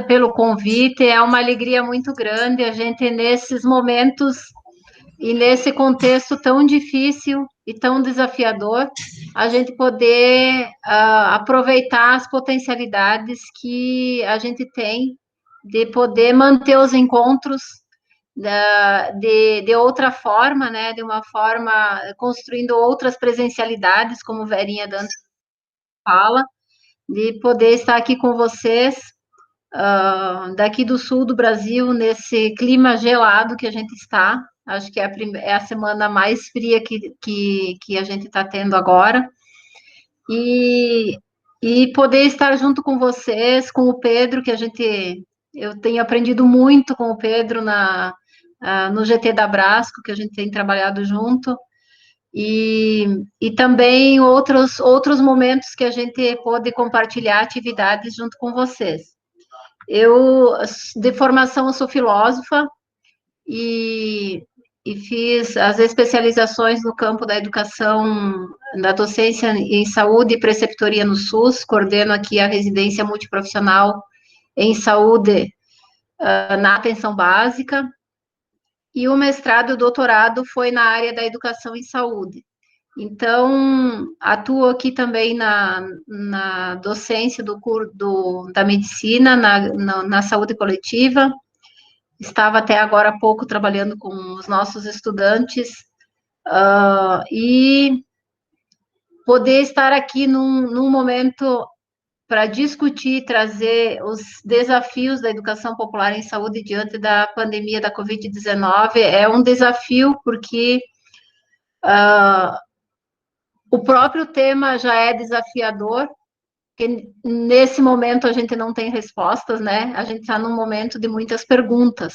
pelo convite, é uma alegria muito grande a gente, nesses momentos e nesse contexto tão difícil e tão desafiador, a gente poder aproveitar as potencialidades que a gente tem de poder manter os encontros de outra forma, né? De uma forma construindo outras presencialidades, como Verinha Dantas fala, de poder estar aqui com vocês, daqui do sul do Brasil, nesse clima gelado que a gente está. Acho que é a semana mais fria que a gente está tendo agora. E poder estar junto com vocês, com o Pedro, eu tenho aprendido muito com o Pedro no GT da Brasco, que a gente tem trabalhado junto, e também outros momentos que a gente pode compartilhar atividades junto com vocês. Eu, de formação, eu sou filósofa e, e fiz as especializações no campo da educação, da docência em saúde e preceptoria no SUS, coordeno aqui a residência multiprofissional em saúde na atenção básica, e o mestrado e o doutorado foi na área da educação em saúde. Então, atuo aqui também na docência da medicina, na saúde coletiva. Estava até agora há pouco trabalhando com os nossos estudantes, e poder estar aqui num momento para discutir, trazer os desafios da educação popular em saúde diante da pandemia da Covid-19 é um desafio, porque o próprio tema já é desafiador, porque nesse momento a gente não tem respostas, né? A gente está num momento de muitas perguntas,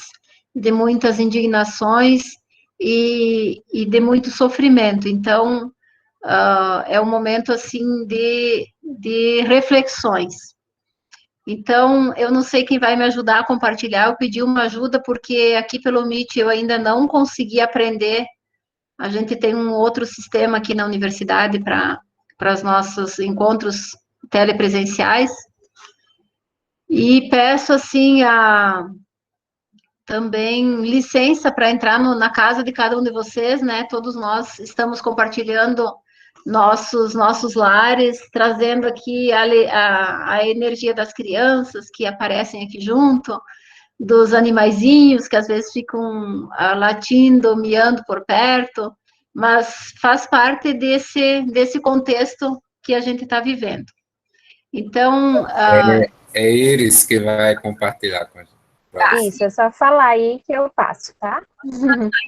de muitas indignações e de muito sofrimento. Então, é um momento, assim, de reflexões. Então, eu não sei quem vai me ajudar a compartilhar, eu pedi uma ajuda, porque aqui pelo Meet eu ainda não consegui aprender. A gente tem um outro sistema aqui na universidade para os nossos encontros telepresenciais, e peço, assim, também licença para entrar na casa de cada um de vocês, né? Todos nós estamos compartilhando nossos lares, trazendo aqui a energia das crianças que aparecem aqui junto, dos animaizinhos que às vezes ficam latindo, miando por perto, mas faz parte desse contexto que a gente está vivendo. Então, é Iris que vai compartilhar com a gente. Isso, é só falar aí que eu passo, tá? Obrigada.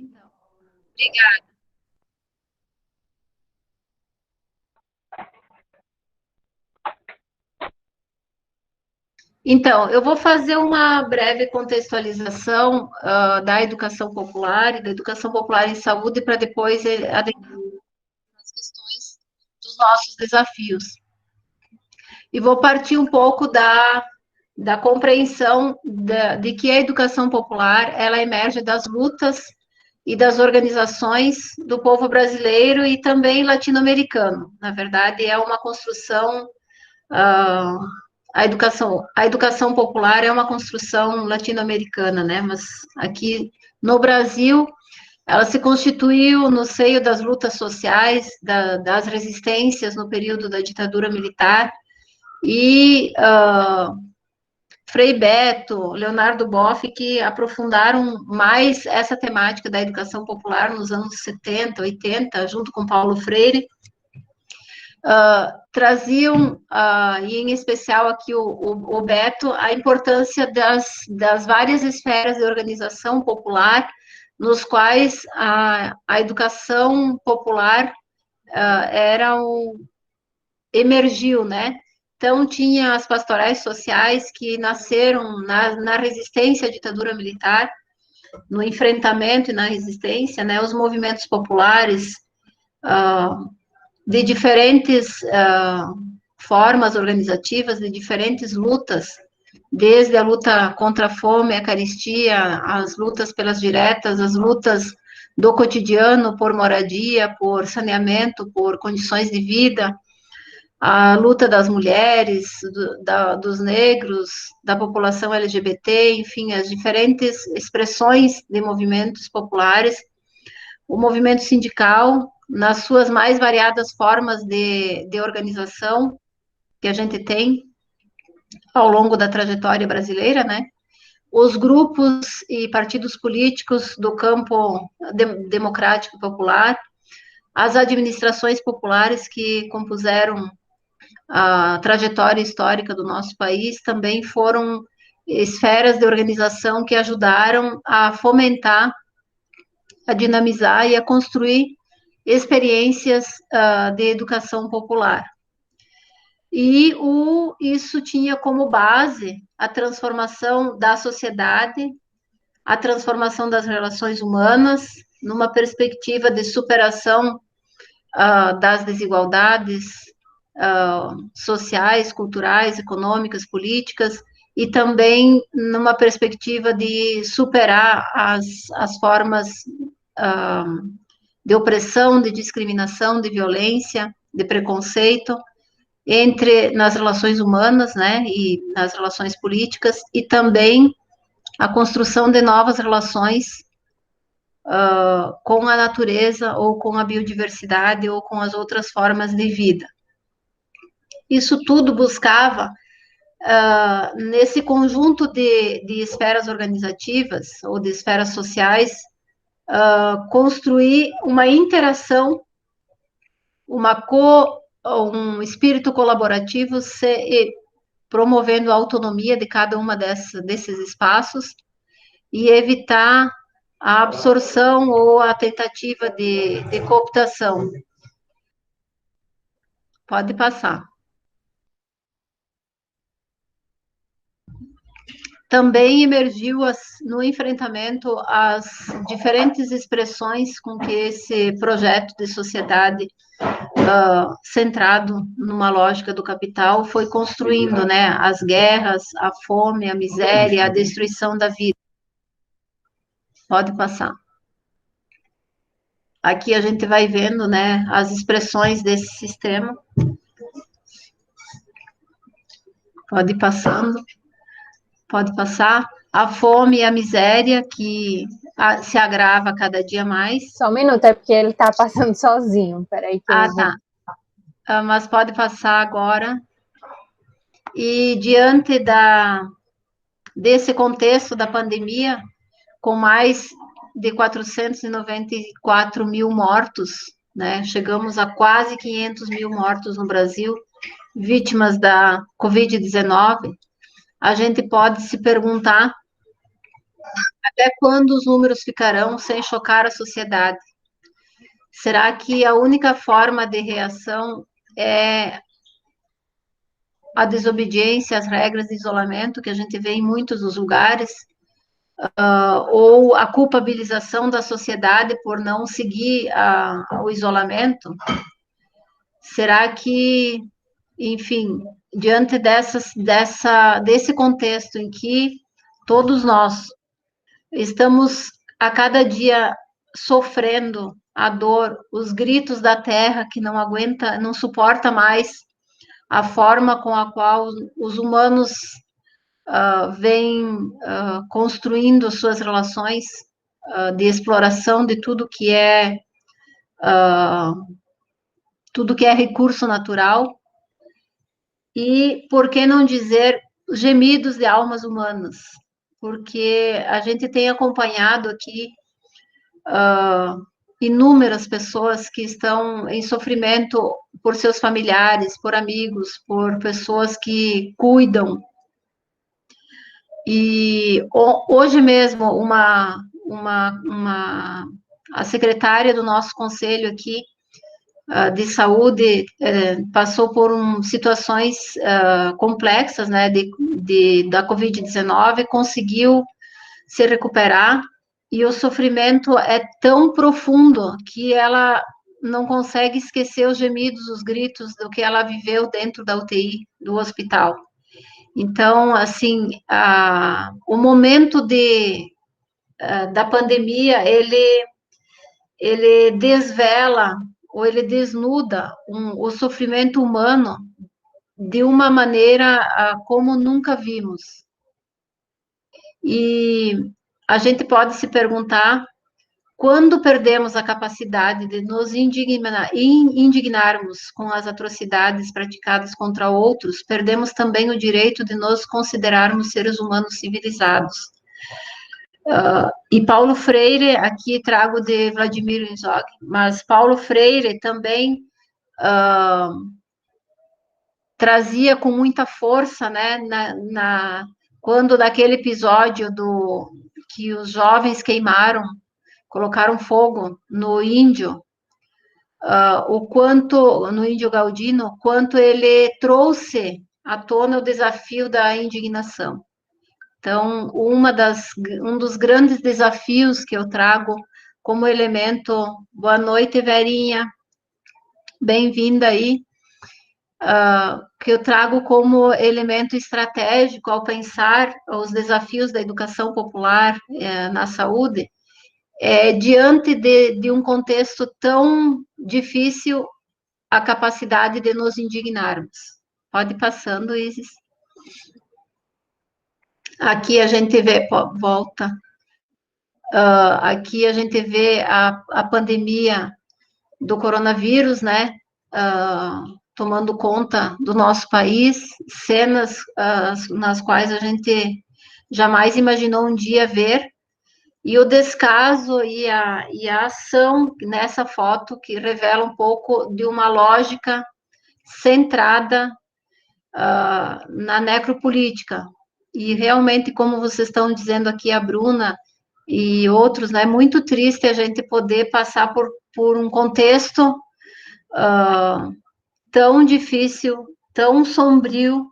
Então, eu vou fazer uma breve contextualização da educação popular e da educação popular em saúde, para depois adentrar nas questões dos nossos desafios. E vou partir um pouco da compreensão de que a educação popular, ela emerge das lutas e das organizações do povo brasileiro e também latino-americano. Na verdade, é uma construção, a educação popular é uma construção latino-americana, né? Mas aqui no Brasil, ela se constituiu no seio das lutas sociais, das resistências no período da ditadura militar, e Frei Beto, Leonardo Boff, que aprofundaram mais essa temática da educação popular nos anos 70, 80, junto com Paulo Freire, traziam, e em especial aqui o Beto, a importância das várias esferas de organização popular, nos quais a educação popular emergiu, né? Então, tinha as pastorais sociais que nasceram na resistência à ditadura militar, no enfrentamento e na resistência, né? Os movimentos populares de diferentes formas organizativas, de diferentes lutas, desde a luta contra a fome, a carestia, as lutas pelas diretas, as lutas do cotidiano por moradia, por saneamento, por condições de vida, a luta das mulheres, dos negros, da população LGBT, enfim, as diferentes expressões de movimentos populares, o movimento sindical, nas suas mais variadas formas de organização que a gente tem ao longo da trajetória brasileira, né? Os grupos e partidos políticos do campo democrático e popular, as administrações populares que compuseram a trajetória histórica do nosso país também foram esferas de organização que ajudaram a fomentar, a dinamizar e a construir experiências de educação popular. E isso tinha como base a transformação da sociedade, a transformação das relações humanas, numa perspectiva de superação das desigualdades sociais, culturais, econômicas, políticas, e também numa perspectiva de superar as formas de opressão, de discriminação, de violência, de preconceito, nas relações humanas, né, e nas relações políticas, e também a construção de novas relações com a natureza, ou com a biodiversidade, ou com as outras formas de vida. Isso tudo buscava, nesse conjunto de esferas organizativas, ou de esferas sociais, construir uma interação, um espírito colaborativo, promovendo a autonomia de cada uma desses espaços, e evitar a absorção ou a tentativa de cooptação. Pode passar. Também emergiu no enfrentamento às diferentes expressões com que esse projeto de sociedade centrado numa lógica do capital foi construindo, né? As guerras, a fome, a miséria, a destruição da vida. Pode passar. Aqui a gente vai vendo, né, as expressões desse sistema. Pode ir passando. Pode passar. A fome e a miséria que se agrava cada dia mais. Só um minuto, é porque ele está passando sozinho. Peraí que eu vou... tá. Mas pode passar agora. E diante desse contexto da pandemia, com mais de 494 mil mortos, né? Chegamos a quase 500 mil mortos no Brasil, vítimas da Covid-19, a gente pode se perguntar até quando os números ficarão sem chocar a sociedade? Será que a única forma de reação é a desobediência às regras de isolamento, que a gente vê em muitos dos lugares, ou a culpabilização da sociedade por não seguir o isolamento? Será que, enfim, diante desse contexto em que todos nós estamos a cada dia sofrendo a dor, os gritos da terra que não aguenta, não suporta mais a forma com a qual os humanos vêm construindo suas relações de exploração de tudo que é recurso natural, e por que não dizer gemidos de almas humanas, porque a gente tem acompanhado aqui inúmeras pessoas que estão em sofrimento por seus familiares, por amigos, por pessoas que cuidam. E hoje mesmo, a secretária do nosso conselho aqui, de saúde, passou por situações complexas, né, da Covid-19, conseguiu se recuperar, e o sofrimento é tão profundo que ela não consegue esquecer os gemidos, os gritos do que ela viveu dentro da UTI do hospital. Então, assim, o momento da pandemia, ele desvela, ou ele desnuda o sofrimento humano de uma maneira como nunca vimos. E a gente pode se perguntar, quando perdemos a capacidade de nos indignarmos com as atrocidades praticadas contra outros, perdemos também o direito de nos considerarmos seres humanos civilizados. E Paulo Freire, aqui trago de Vladimir Herzog, mas Paulo Freire também trazia com muita força, né, quando naquele episódio que os jovens queimaram, colocaram fogo no índio, no índio Galdino, quanto ele trouxe à tona o desafio da indignação. Então, um dos grandes desafios que eu trago como elemento, boa noite, Verinha, bem-vinda aí, que eu trago como elemento estratégico ao pensar os desafios da educação popular na saúde, diante de um contexto tão difícil, a capacidade de nos indignarmos. Pode ir passando, Isis. Aqui a gente vê, volta, aqui a gente vê a pandemia do coronavírus, né, tomando conta do nosso país, cenas nas quais a gente jamais imaginou um dia ver, e o descaso e a ação nessa foto que revela um pouco de uma lógica centrada na necropolítica. E realmente, como vocês estão dizendo aqui, a Bruna e outros, né, é muito triste a gente poder passar por um contexto tão difícil, tão sombrio,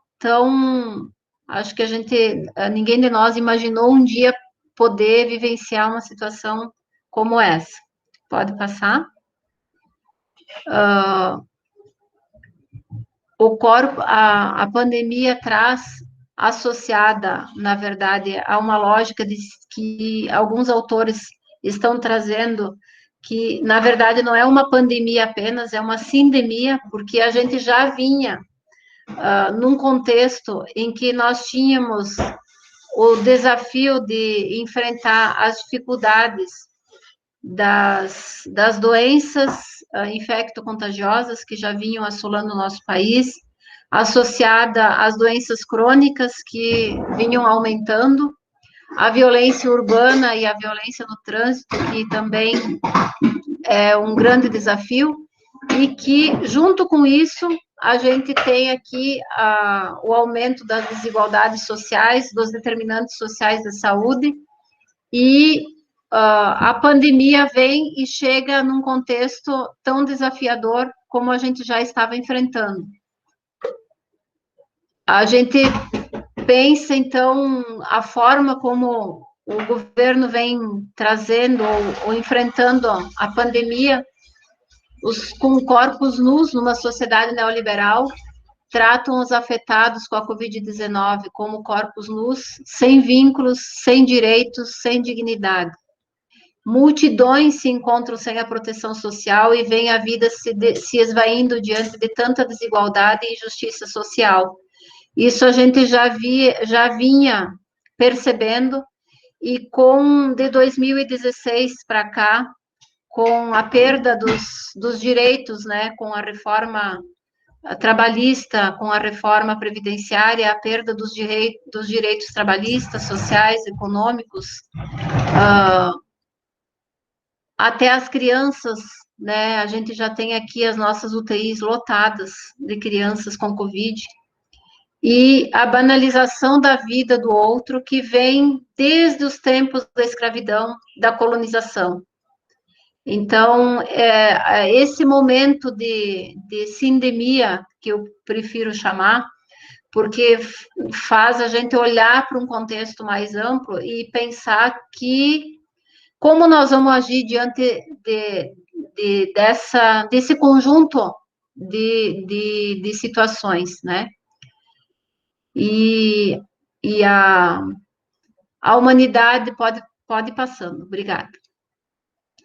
acho que ninguém de nós imaginou um dia poder vivenciar uma situação como essa. Pode passar? A pandemia traz associada, na verdade, a uma lógica que alguns autores estão trazendo, que, na verdade, não é uma pandemia apenas, é uma sindemia, porque a gente já vinha num contexto em que nós tínhamos o desafio de enfrentar as dificuldades das doenças infecto-contagiosas que já vinham assolando o nosso país, associada às doenças crônicas que vinham aumentando, a violência urbana e a violência no trânsito, que também é um grande desafio, e que, junto com isso, a gente tem aqui o aumento das desigualdades sociais, dos determinantes sociais da saúde, e a pandemia vem e chega num contexto tão desafiador como a gente já estava enfrentando. A gente pensa, então, a forma como o governo vem trazendo ou enfrentando a pandemia, com corpos nus numa sociedade neoliberal, tratam os afetados com a Covid-19 como corpos nus, sem vínculos, sem direitos, sem dignidade. Multidões se encontram sem a proteção social e veem a vida se esvaindo diante de tanta desigualdade e injustiça social. Isso a gente já vinha percebendo, e de 2016 para cá, com a perda dos direitos, né, com a reforma trabalhista, com a reforma previdenciária, a perda dos direitos trabalhistas, sociais, econômicos, até as crianças, né, a gente já tem aqui as nossas UTIs lotadas de crianças com Covid, e a banalização da vida do outro, que vem desde os tempos da escravidão, da colonização. Então, esse momento de sindemia, que eu prefiro chamar, porque faz a gente olhar para um contexto mais amplo e pensar como nós vamos agir diante desse conjunto de situações, né? E a humanidade pode ir passando, obrigada.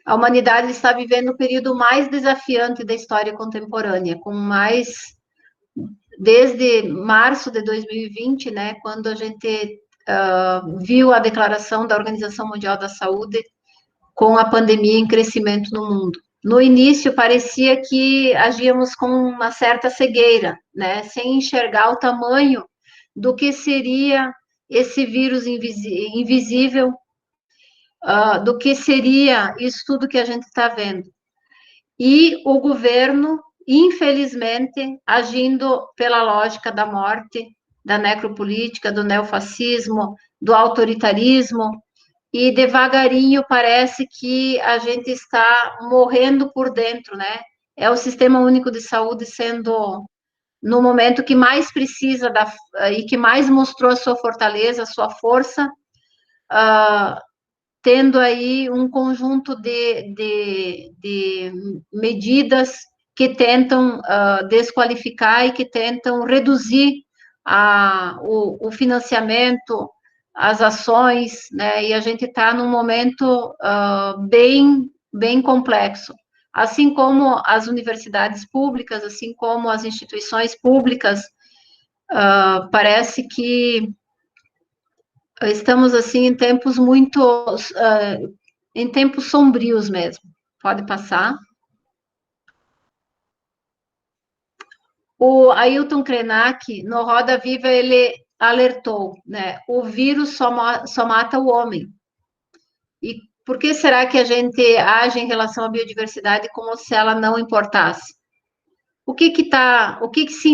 A humanidade está vivendo o período mais desafiante da história contemporânea, com mais desde março de 2020, né, quando a gente viu a declaração da Organização Mundial da Saúde com a pandemia em crescimento no mundo. No início, parecia que agíamos com uma certa cegueira, né, sem enxergar o tamanho do que seria esse vírus invisível, do que seria isso tudo que a gente está vendo. E o governo, infelizmente, agindo pela lógica da morte, da necropolítica, do neofascismo, do autoritarismo, e devagarinho parece que a gente está morrendo por dentro, né? É o Sistema Único de Saúde sendo, no momento que mais precisa e que mais mostrou a sua fortaleza, a sua força, tendo aí um conjunto de medidas que tentam desqualificar e que tentam reduzir o financiamento, as ações, né? E a gente está num momento bem complexo. Assim como as universidades públicas, assim como as instituições públicas, parece que estamos assim em tempos muito em tempos sombrios mesmo. Pode passar. O Ailton Krenak, no Roda Viva, ele alertou, né? O vírus só mata o homem. E por que será que a gente age em relação à biodiversidade como se ela não importasse? O que que se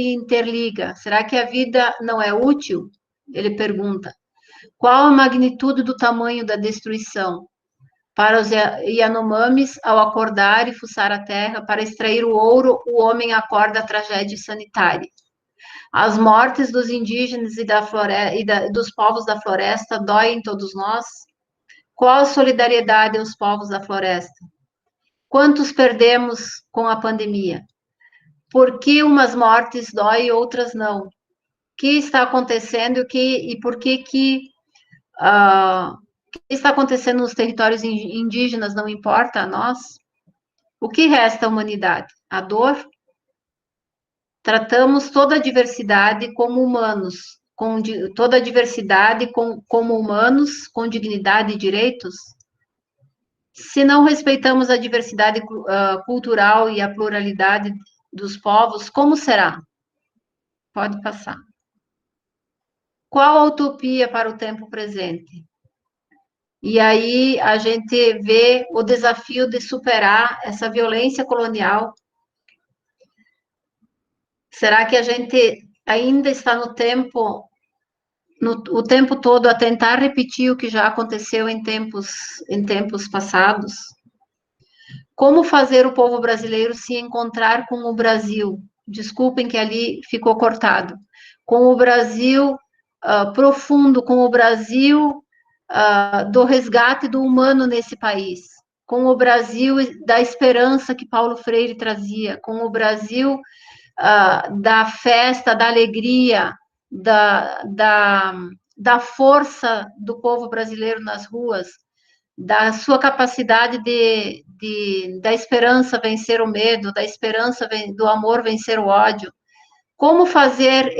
interliga? Será que a vida não é útil? Ele pergunta. Qual a magnitude do tamanho da destruição? Para os Yanomamis, ao acordar e fuçar a terra para extrair o ouro, o homem acorda a tragédia sanitária. As mortes dos indígenas dos povos da floresta doem em todos nós? Qual a solidariedade aos povos da floresta? Quantos perdemos com a pandemia? Por que umas mortes doem e outras não? O que está acontecendo e por que o que está acontecendo nos territórios indígenas não importa a nós? O que resta à humanidade? A dor? Tratamos toda a diversidade como humanos, toda a diversidade como humanos, com dignidade e direitos? Se não respeitamos a diversidade cultural e a pluralidade dos povos, como será? Pode passar. Qual a utopia para o tempo presente? E aí a gente vê o desafio de superar essa violência colonial. Será que a gente ainda está o tempo todo a tentar repetir o que já aconteceu em tempos passados? Como fazer o povo brasileiro se encontrar com o Brasil? Desculpem que ali ficou cortado. Com o Brasil profundo, com o Brasil do resgate do humano nesse país, com o Brasil da esperança que Paulo Freire trazia, com o Brasil da festa, da alegria, da força do povo brasileiro nas ruas, da sua capacidade da esperança vencer o medo, da esperança do amor vencer o ódio. Como fazer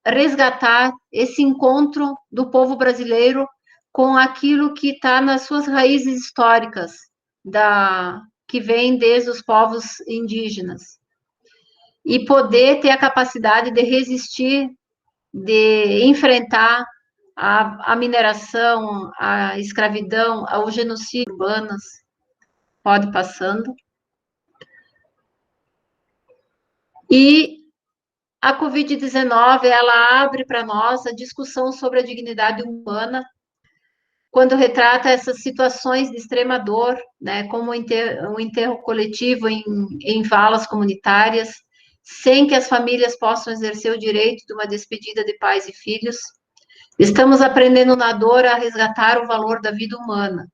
resgatar esse encontro do povo brasileiro com aquilo que está nas suas raízes históricas, que vem desde os povos indígenas. E poder ter a capacidade de resistir, de enfrentar a mineração, a escravidão, o genocídio urbanas. Pode passando. E a Covid-19, ela abre para nós a discussão sobre a dignidade humana, quando retrata essas situações de extrema dor, né, como um enterro coletivo em valas comunitárias, sem que as famílias possam exercer o direito de uma despedida de pais e filhos. Estamos aprendendo na dor a resgatar o valor da vida humana.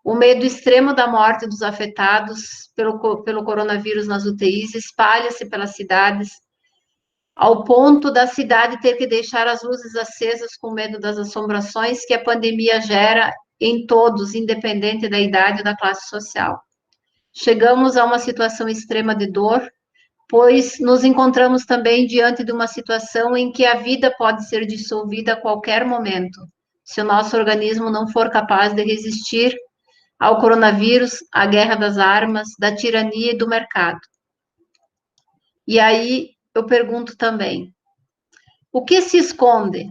O medo extremo da morte dos afetados pelo coronavírus nas UTIs espalha-se pelas cidades, ao ponto da cidade ter que deixar as luzes acesas com medo das assombrações que a pandemia gera em todos, independente da idade ou da classe social. Chegamos a uma situação extrema de dor, pois nos encontramos também diante de uma situação em que a vida pode ser dissolvida a qualquer momento, se o nosso organismo não for capaz de resistir ao coronavírus, à guerra das armas, da tirania e do mercado. E aí eu pergunto também, o que se esconde?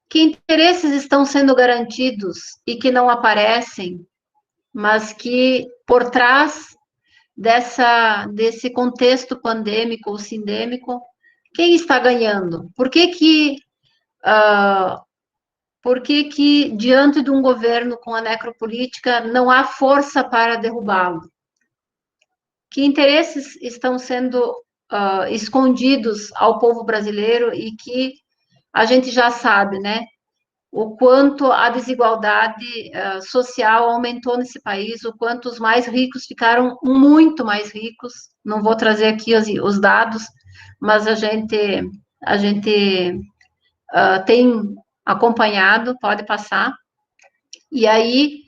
Que interesses estão sendo garantidos e que não aparecem, mas que por trás desse contexto pandêmico ou sindêmico, quem está ganhando? Por que que diante de um governo com a necropolítica não há força para derrubá-lo? Que interesses estão sendo escondidos ao povo brasileiro e que a gente já sabe, né? O quanto a desigualdade social aumentou nesse país, o quanto os mais ricos ficaram muito mais ricos. Não vou trazer aqui os dados, mas a gente tem acompanhado, pode passar. E aí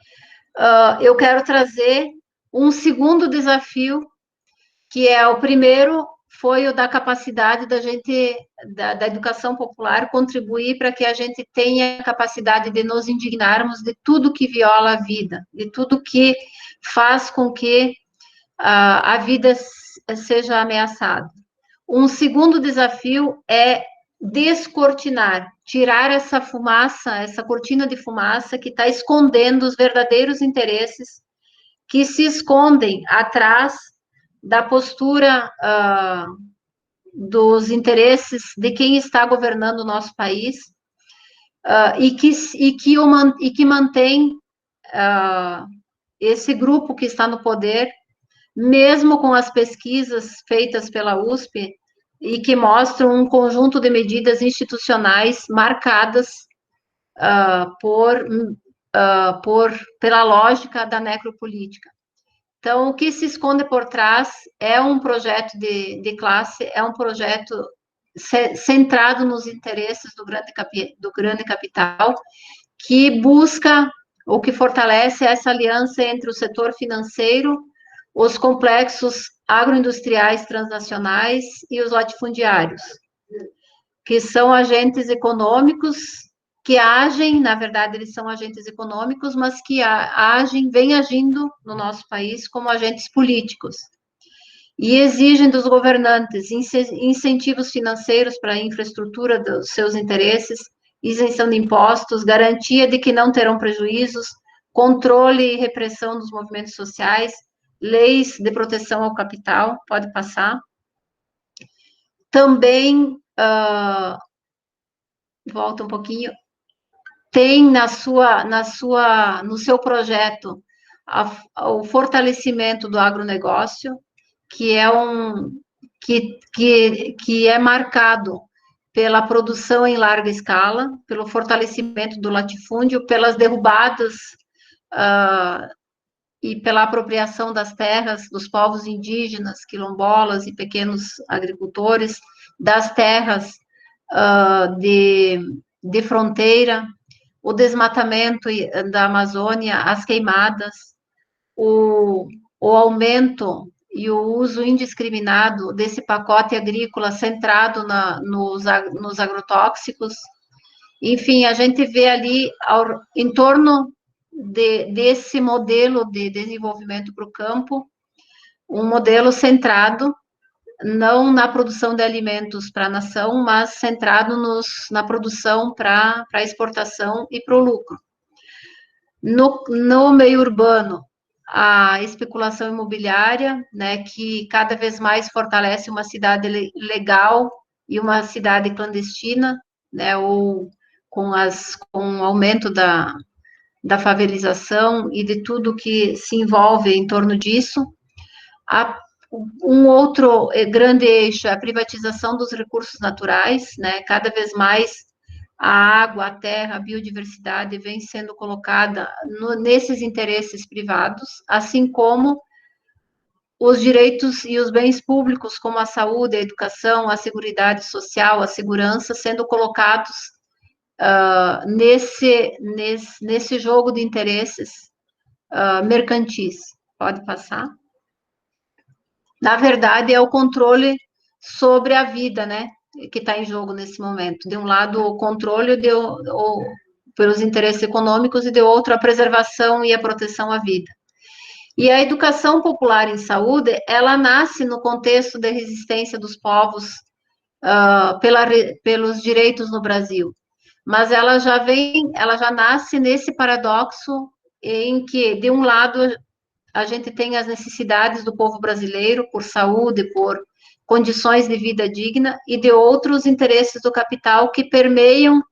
eu quero trazer um segundo desafio, que é o primeiro foi o da capacidade da gente, da educação popular, contribuir para que a gente tenha a capacidade de nos indignarmos de tudo que viola a vida, de tudo que faz com que a vida seja ameaçada. Um segundo desafio é descortinar, tirar essa fumaça, essa cortina de fumaça que está escondendo os verdadeiros interesses que se escondem atrás da postura dos interesses de quem está governando o nosso país e que mantém esse grupo que está no poder, mesmo com as pesquisas feitas pela USP e que mostram um conjunto de medidas institucionais marcadas pela lógica da necropolítica. Então, o que se esconde por trás é um projeto de classe, é um projeto centrado nos interesses do grande capital, que busca, ou que fortalece essa aliança entre o setor financeiro, os complexos agroindustriais transnacionais e os latifundiários, que são agentes econômicos que agem, na verdade, eles são agentes econômicos, mas que vêm agindo no nosso país como agentes políticos. E exigem dos governantes incentivos financeiros para a infraestrutura dos seus interesses, isenção de impostos, garantia de que não terão prejuízos, controle e repressão dos movimentos sociais, leis de proteção ao capital, pode passar. Também, volta um pouquinho, tem no seu projeto o fortalecimento do agronegócio, que é marcado pela produção em larga escala, pelo fortalecimento do latifúndio, pelas derrubadas e pela apropriação das terras dos povos indígenas, quilombolas e pequenos agricultores, das terras de fronteira, o desmatamento da Amazônia, as queimadas, o aumento e o uso indiscriminado desse pacote agrícola centrado nos agrotóxicos. Enfim, a gente vê ali, em torno desse modelo de desenvolvimento para o campo, um modelo centrado não na produção de alimentos para a nação, mas centrado na produção para exportação e para o lucro. No meio urbano, a especulação imobiliária, né, que cada vez mais fortalece uma cidade legal e uma cidade clandestina, né, ou com o aumento da favelização e de tudo que se envolve em torno disso. Um outro grande eixo é a privatização dos recursos naturais, né? Cada vez mais a água, a terra, a biodiversidade vem sendo colocada nesses interesses privados, assim como os direitos e os bens públicos, como a saúde, a educação, a seguridade social, a segurança, sendo colocados nesse jogo de interesses mercantis. Pode passar. Na verdade, é o controle sobre a vida, né, que está em jogo nesse momento. De um lado, o controle pelos interesses econômicos, e de outro, a preservação e a proteção à vida. E a educação popular em saúde, ela nasce no contexto da resistência dos povos pelos direitos no Brasil. Mas ela já nasce nesse paradoxo em que, de um lado, a gente tem as necessidades do povo brasileiro por saúde, por condições de vida digna, e de outros interesses do capital que permeiam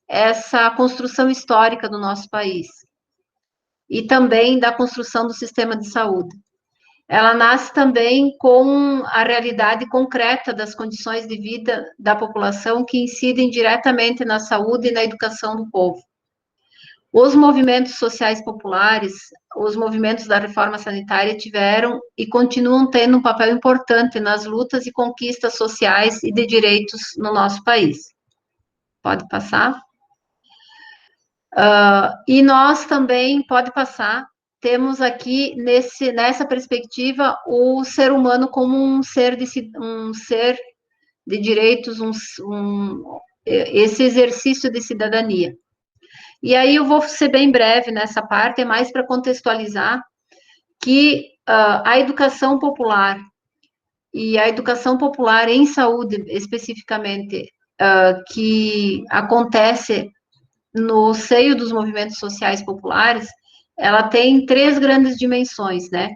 essa construção histórica do nosso país. E também da construção do sistema de saúde. Ela nasce também com a realidade concreta das condições de vida da população que incidem diretamente na saúde e na educação do povo. Os movimentos sociais populares, os movimentos da reforma sanitária tiveram e continuam tendo um papel importante nas lutas e conquistas sociais e de direitos no nosso país. Pode passar. E nós também, pode passar, temos aqui, nessa perspectiva, o ser humano como um ser de direitos, esse exercício de cidadania. E aí eu vou ser bem breve nessa parte, é mais para contextualizar que a educação popular, e a educação popular em saúde, especificamente, que acontece no seio dos movimentos sociais populares, ela tem 3 grandes dimensões, né?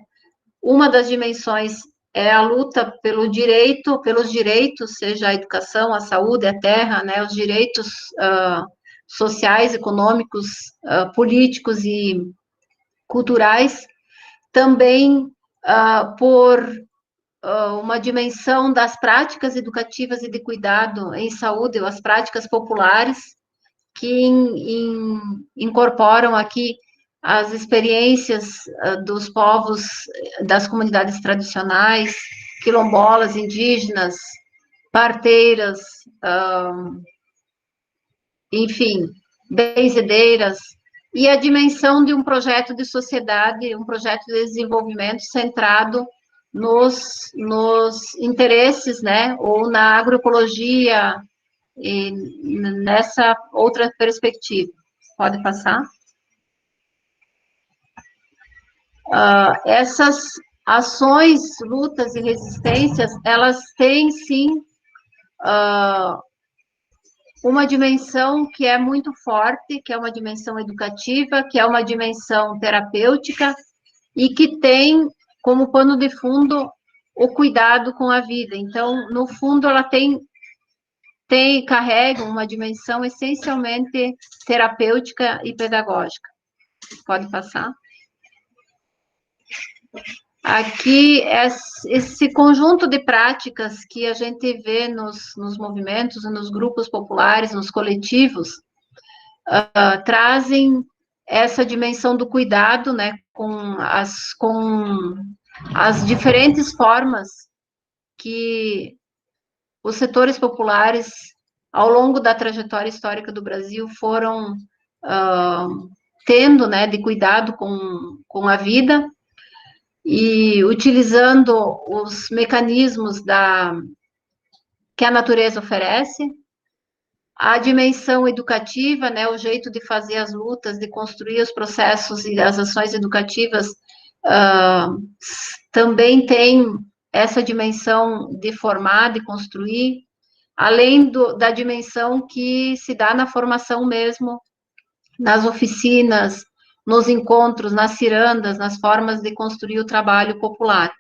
Uma das dimensões é a luta pelos direitos, seja a educação, a saúde, a terra, né? Os direitos sociais, econômicos, políticos e culturais. Também por uma dimensão das práticas educativas e de cuidado em saúde, as práticas populares, que incorporam aqui as experiências dos povos, das comunidades tradicionais, quilombolas, indígenas, parteiras, enfim, benzedeiras, e a dimensão de um projeto de sociedade, um projeto de desenvolvimento centrado nos interesses, né, ou na agroecologia, e nessa outra perspectiva. Pode passar. Essas ações, lutas e resistências, elas têm, sim, uma dimensão que é muito forte, que é uma dimensão educativa, que é uma dimensão terapêutica, e que tem como pano de fundo o cuidado com a vida. Então, no fundo, ela carrega uma dimensão essencialmente terapêutica e pedagógica. Pode passar. Aqui, esse conjunto de práticas que a gente vê nos movimentos, nos grupos populares, nos coletivos, trazem essa dimensão do cuidado, né, com as diferentes formas que os setores populares, ao longo da trajetória histórica do Brasil, foram tendo, né, de cuidado com a vida, e utilizando os mecanismos que a natureza oferece, a dimensão educativa, né, o jeito de fazer as lutas, de construir os processos e as ações educativas, também tem essa dimensão de formar, de construir, além da dimensão que se dá na formação mesmo, nas oficinas, nos encontros, nas cirandas, nas formas de construir o trabalho popular.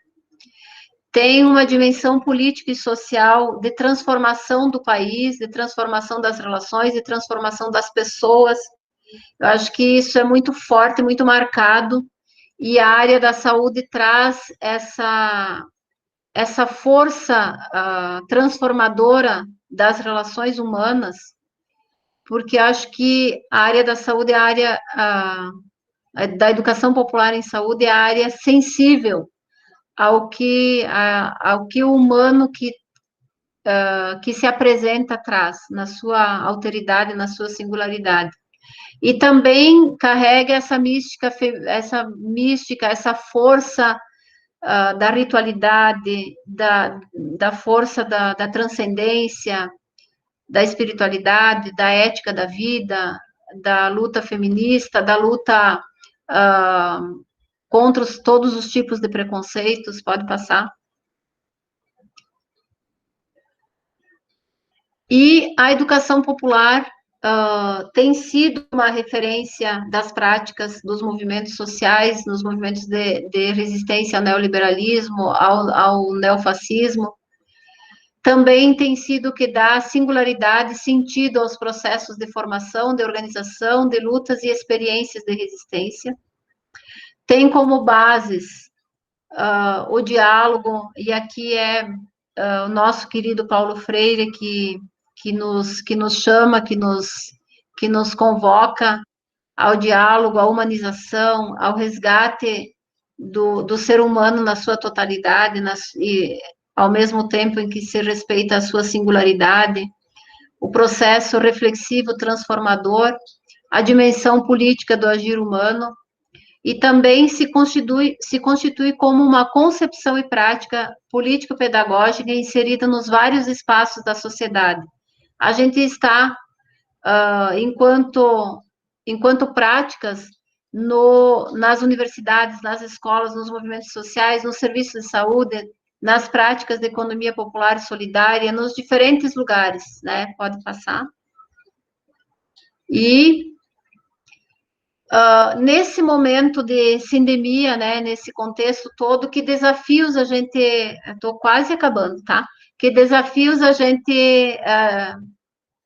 Tem uma dimensão política e social de transformação do país, de transformação das relações, de transformação das pessoas. Eu acho que isso é muito forte, muito marcado, e a área da saúde traz essa força transformadora das relações humanas, porque acho que a área da saúde é a área da educação popular em saúde, é a área sensível ao que o humano que se apresenta traz, na sua alteridade, na sua singularidade. E também carrega essa mística, essa força da ritualidade, da força da transcendência, da espiritualidade, da ética da vida, da luta feminista, da luta contra todos os tipos de preconceitos. Pode passar. E a educação popular tem sido uma referência das práticas dos movimentos sociais, nos movimentos de resistência ao neoliberalismo, ao neofascismo. Também tem sido o que dá singularidade e sentido aos processos de formação, de organização, de lutas e experiências de resistência. Tem como bases o diálogo, e aqui é o nosso querido Paulo Freire que nos chama, que nos convoca ao diálogo, à humanização, ao resgate do ser humano na sua totalidade, e ao mesmo tempo em que se respeita a sua singularidade, o processo reflexivo transformador, a dimensão política do agir humano, e também se constitui como uma concepção e prática político-pedagógica inserida nos vários espaços da sociedade. A gente está, enquanto práticas, nas universidades, nas escolas, nos movimentos sociais, nos serviços de saúde, nas práticas de economia popular e solidária, nos diferentes lugares, né? Pode passar. E nesse momento de sindemia, né, nesse contexto todo, que desafios a gente... Estou quase acabando, tá? Que desafios a gente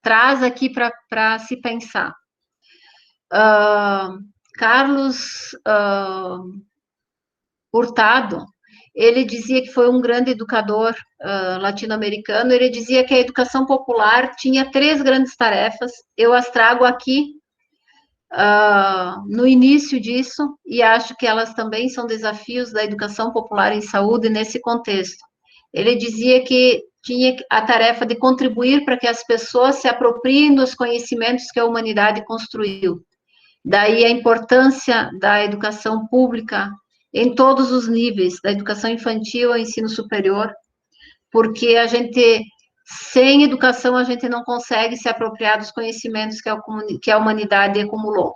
traz aqui para se pensar. Carlos Hurtado, ele dizia que foi um grande educador latino-americano. Ele dizia que a educação popular tinha 3 grandes tarefas. Eu as trago aqui no início disso, e acho que elas também são desafios da educação popular em saúde nesse contexto. Ele dizia que tinha a tarefa de contribuir para que as pessoas se apropriem dos conhecimentos que a humanidade construiu. Daí a importância da educação pública em todos os níveis, da educação infantil ao ensino superior, porque sem educação, a gente não consegue se apropriar dos conhecimentos que a humanidade acumulou.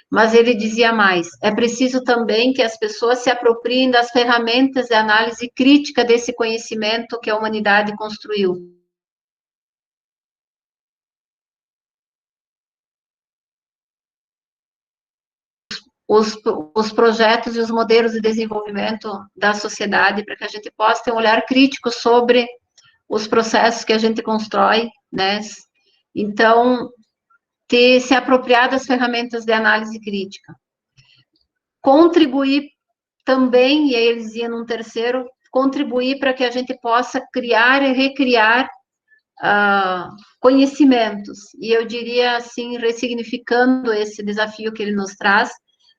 Mas ele dizia mais, é preciso também que as pessoas se apropriem das ferramentas de análise crítica desse conhecimento que a humanidade construiu. Os projetos e os modelos de desenvolvimento da sociedade, para que a gente possa ter um olhar crítico sobre os processos que a gente constrói, né? Então, se apropriar das ferramentas de análise crítica. Contribuir também, e aí eles diziam num terceiro, contribuir para que a gente possa criar e recriar conhecimentos. E eu diria assim, ressignificando esse desafio que ele nos traz,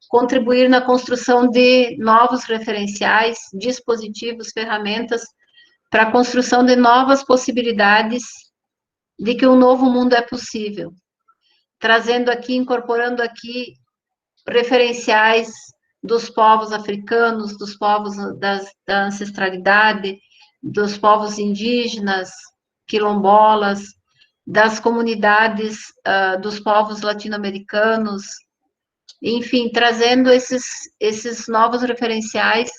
contribuir na construção de novos referenciais, dispositivos, ferramentas, para a construção de novas possibilidades de que um novo mundo é possível. Trazendo aqui, incorporando aqui referenciais dos povos africanos, dos povos da ancestralidade, dos povos indígenas, quilombolas, das comunidades dos povos latino-americanos, enfim, trazendo esses novos referenciais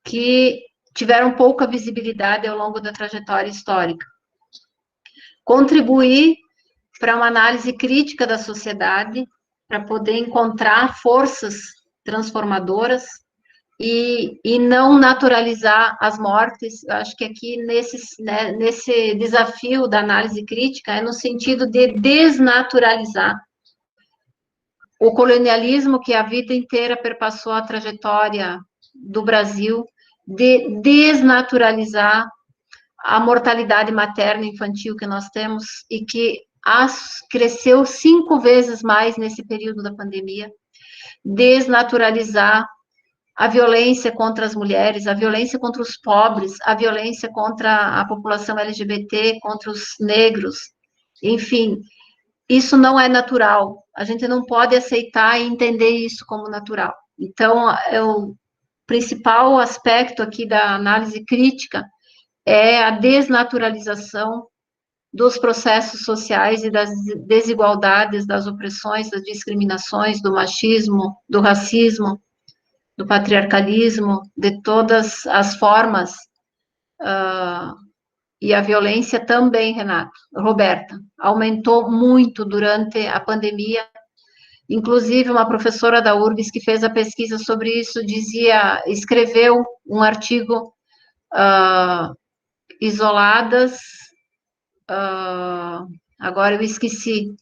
que tiveram pouca visibilidade ao longo da trajetória histórica. Contribuir para uma análise crítica da sociedade, para poder encontrar forças transformadoras e não naturalizar as mortes. Eu acho que aqui, nesse desafio da análise crítica, é no sentido de desnaturalizar o colonialismo que a vida inteira perpassou a trajetória do Brasil, de desnaturalizar a mortalidade materna e infantil que nós temos e que cresceu 5 vezes mais nesse período da pandemia, desnaturalizar a violência contra as mulheres, a violência contra os pobres, a violência contra a população LGBT, contra os negros, enfim, isso não é natural, a gente não pode aceitar e entender isso como natural. Então, eu principal aspecto aqui da análise crítica é a desnaturalização dos processos sociais e das desigualdades, das opressões, das discriminações, do machismo, do racismo, do patriarcalismo, de todas as formas, e a violência também, Roberta, aumentou muito durante a pandemia. Inclusive, uma professora da URGS que fez a pesquisa sobre isso escreveu um artigo, isoladas, agora eu esqueci,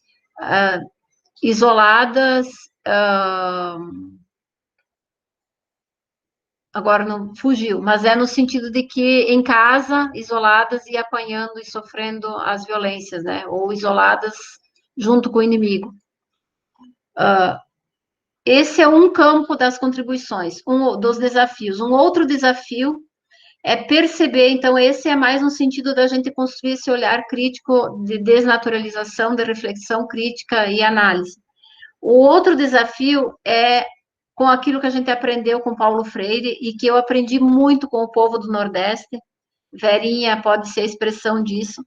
isoladas, agora não fugiu, mas é no sentido de que em casa, isoladas e apanhando e sofrendo as violências, né? Ou isoladas junto com o inimigo. Esse é um campo das contribuições, dos desafios. Um outro desafio é perceber, então, esse é mais no sentido da gente construir esse olhar crítico de desnaturalização, de reflexão crítica e análise. O outro desafio é com aquilo que a gente aprendeu com Paulo Freire e que eu aprendi muito com o povo do Nordeste. Verinha pode ser a expressão disso,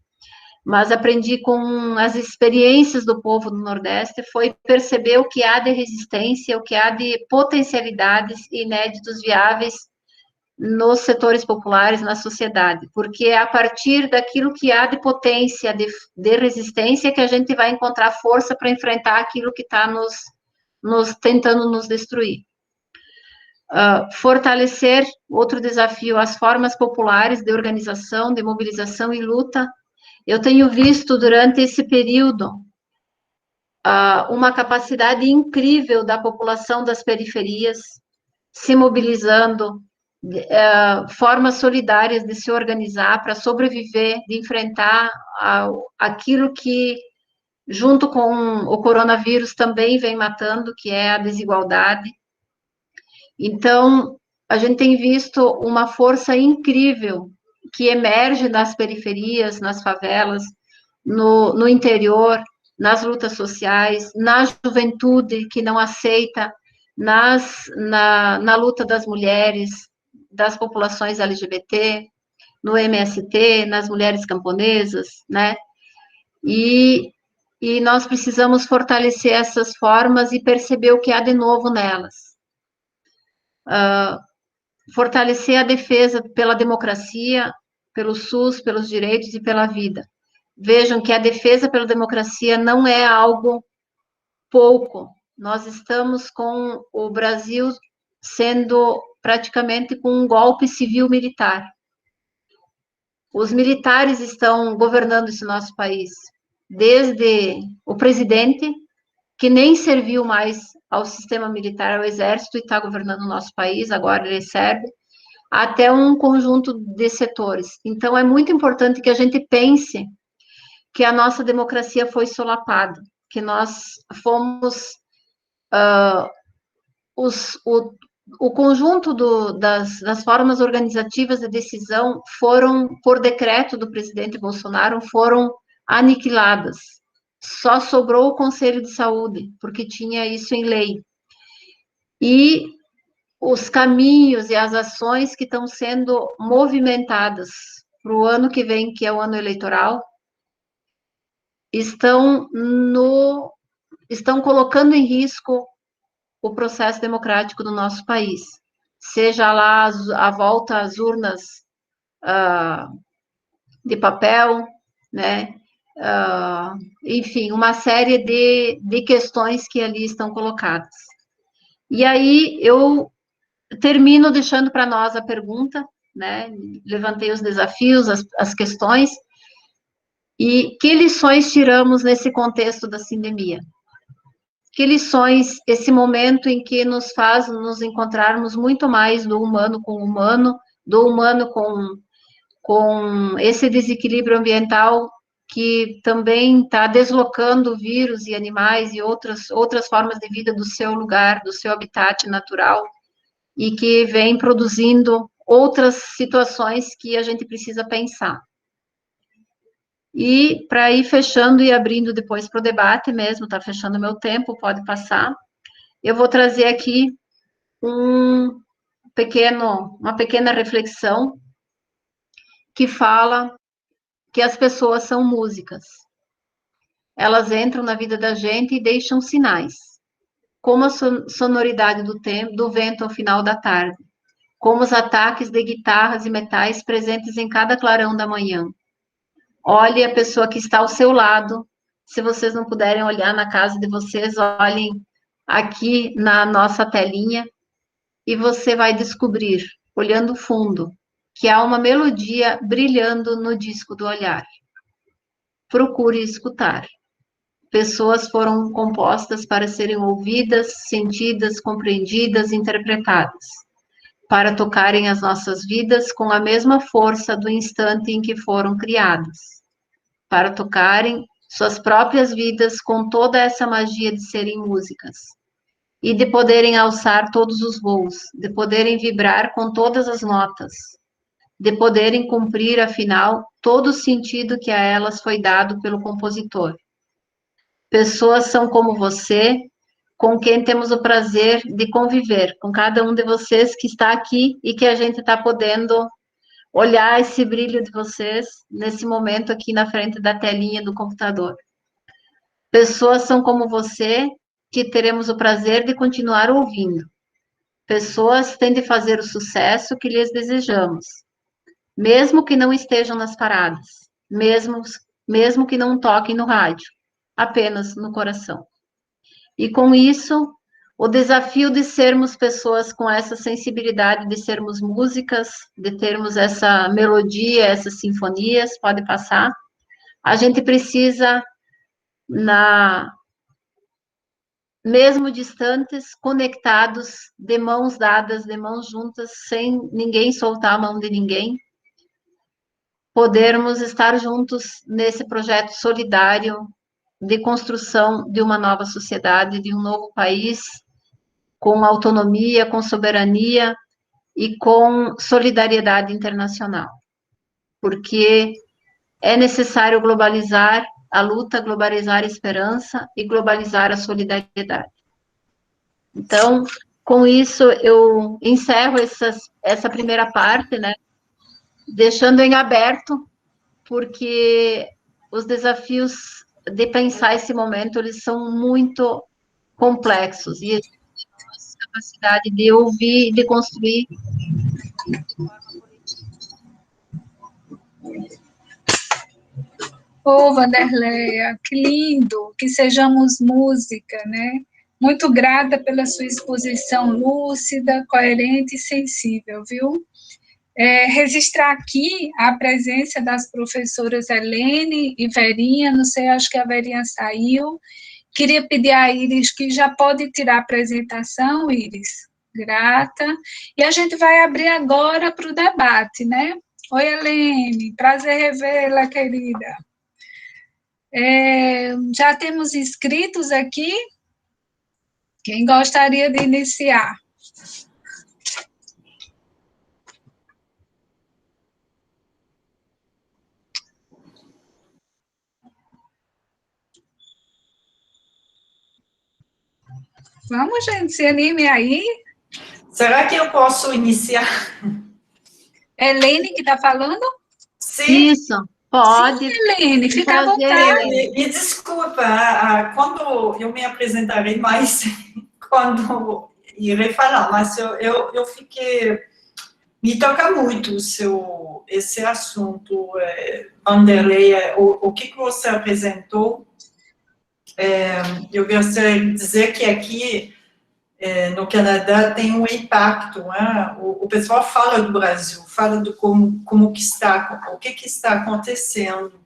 mas aprendi com as experiências do povo do Nordeste, foi perceber o que há de resistência, o que há de potencialidades inéditos viáveis nos setores populares, na sociedade, porque é a partir daquilo que há de potência, de resistência, que a gente vai encontrar força para enfrentar aquilo que está tentando nos destruir. Fortalecer, outro desafio, as formas populares de organização, de mobilização e luta. Eu tenho visto durante esse período uma capacidade incrível da população das periferias se mobilizando, formas solidárias de se organizar para sobreviver, de enfrentar aquilo que, junto com o coronavírus, também vem matando, que é a desigualdade. Então, a gente tem visto uma força incrível que emerge nas periferias, nas favelas, no interior, nas lutas sociais, na juventude que não aceita, na luta das mulheres, das populações LGBT, no MST, nas mulheres camponesas, né? E nós precisamos fortalecer essas formas e perceber o que há de novo nelas. Fortalecer a defesa pela democracia, pelo SUS, pelos direitos e pela vida. Vejam que a defesa pela democracia não é algo pouco. Nós estamos com o Brasil sendo praticamente com um golpe civil-militar. Os militares estão governando esse nosso país, desde o presidente, que nem serviu mais ao sistema militar, ao exército, e está governando o nosso país, agora ele serve, até um conjunto de setores. Então, é muito importante que a gente pense que a nossa democracia foi solapada, que nós fomos... o conjunto das formas organizativas de decisão foram, por decreto do presidente Bolsonaro, foram aniquiladas. Só sobrou o Conselho de Saúde, porque tinha isso em lei. E os caminhos e as ações que estão sendo movimentadas para o ano que vem, que é o ano eleitoral, estão colocando em risco o processo democrático do nosso país, seja lá a volta às urnas de papel, né? Enfim, uma série de questões que ali estão colocadas. E aí eu termino deixando para nós a pergunta, né? Levantei os desafios, as questões, e que lições tiramos nesse contexto da sindemia? Que lições esse momento em que nos faz nos encontrarmos muito mais do humano com o humano, do humano com esse desequilíbrio ambiental que também está deslocando vírus e animais e outras formas de vida do seu lugar, do seu habitat natural, e que vem produzindo outras situações que a gente precisa pensar. E para ir fechando e abrindo depois para o debate mesmo, está fechando meu tempo, pode passar. Eu vou trazer aqui uma pequena reflexão que fala que as pessoas são músicas. Elas entram na vida da gente e deixam sinais, como a sonoridade do vento ao final da tarde, como os ataques de guitarras e metais presentes em cada clarão da manhã. Olhe a pessoa que está ao seu lado. Se vocês não puderem olhar na casa de vocês, olhem aqui na nossa telinha e você vai descobrir, olhando fundo, que há uma melodia brilhando no disco do olhar. Procure escutar. Pessoas foram compostas para serem ouvidas, sentidas, compreendidas, interpretadas, para tocarem as nossas vidas com a mesma força do instante em que foram criadas, para tocarem suas próprias vidas com toda essa magia de serem músicas, e de poderem alçar todos os voos, de poderem vibrar com todas as notas, de poderem cumprir, afinal, todo o sentido que a elas foi dado pelo compositor. Pessoas são como você, com quem temos o prazer de conviver, com cada um de vocês que está aqui e que a gente está podendo olhar esse brilho de vocês nesse momento aqui na frente da telinha do computador. Pessoas são como você, que teremos o prazer de continuar ouvindo. Pessoas têm de fazer o sucesso que lhes desejamos, mesmo que não estejam nas paradas, mesmo que não toquem no rádio, apenas no coração. E com isso, o desafio de sermos pessoas com essa sensibilidade, de sermos músicas, de termos essa melodia, essas sinfonias, pode passar. A gente precisa, mesmo distantes, conectados, de mãos dadas, de mãos juntas, sem ninguém soltar a mão de ninguém, podermos estar juntos nesse projeto solidário de construção de uma nova sociedade, de um novo país, com autonomia, com soberania e com solidariedade internacional. Porque é necessário globalizar a luta, globalizar a esperança e globalizar a solidariedade. Então, com isso, eu encerro essa primeira parte, né, deixando em aberto, porque os desafios de pensar esse momento, eles são muito complexos, e a capacidade de ouvir e de construir de forma coletiva. Ô, Wanderleia, que lindo, que sejamos música, né? Muito grata pela sua exposição lúcida, coerente e sensível, viu? Registrar aqui a presença das professoras Helene e Verinha, não sei, acho que a Verinha saiu. Queria pedir a Iris que já pode tirar a apresentação, Iris, grata. E a gente vai abrir agora para o debate, né? Oi, Helene, prazer revê-la, querida. Já temos inscritos aqui? Quem gostaria de iniciar? Vamos, gente, se anime aí. Será que eu posso iniciar? Helene que está falando? Sim. Isso, pode. Sim, Helene, fica à vontade. Me desculpa, quando eu me apresentarei mais, quando irei falar, mas eu fiquei... Me toca muito esse assunto, Wanderleia, o que você apresentou. Eu gostaria de dizer que aqui, no Canadá, tem um impacto, né? O pessoal fala do Brasil, fala de como que está, o que está acontecendo,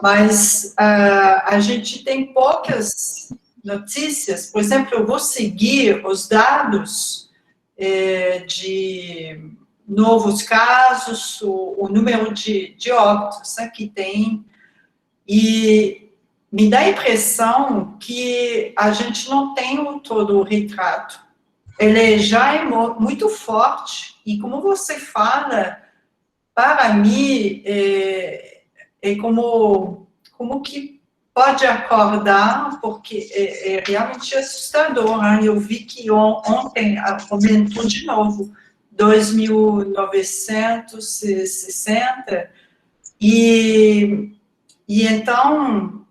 mas a gente tem poucas notícias. Por exemplo, eu vou seguir os dados de novos casos, o número de óbitos, né, que tem, e me dá a impressão que a gente não tem todo o retrato. Ele já é muito forte, e como você fala, para mim, é como que pode acordar, porque é realmente assustador, né? Eu vi que ontem aumentou de novo 2.960, e então,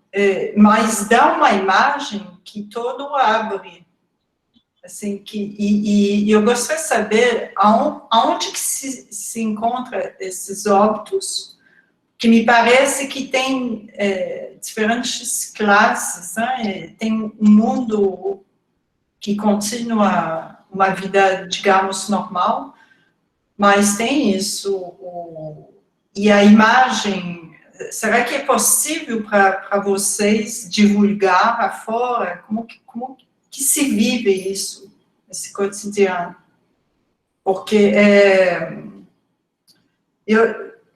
mas dá uma imagem que todo abre, assim, e eu gostaria de saber aonde que se encontra esses óbitos, que me parece que tem diferentes classes, né? Tem um mundo que continua uma vida, digamos, normal, mas tem isso, e a imagem, será que é possível para vocês divulgar afora? Como que se vive isso, esse cotidiano? Porque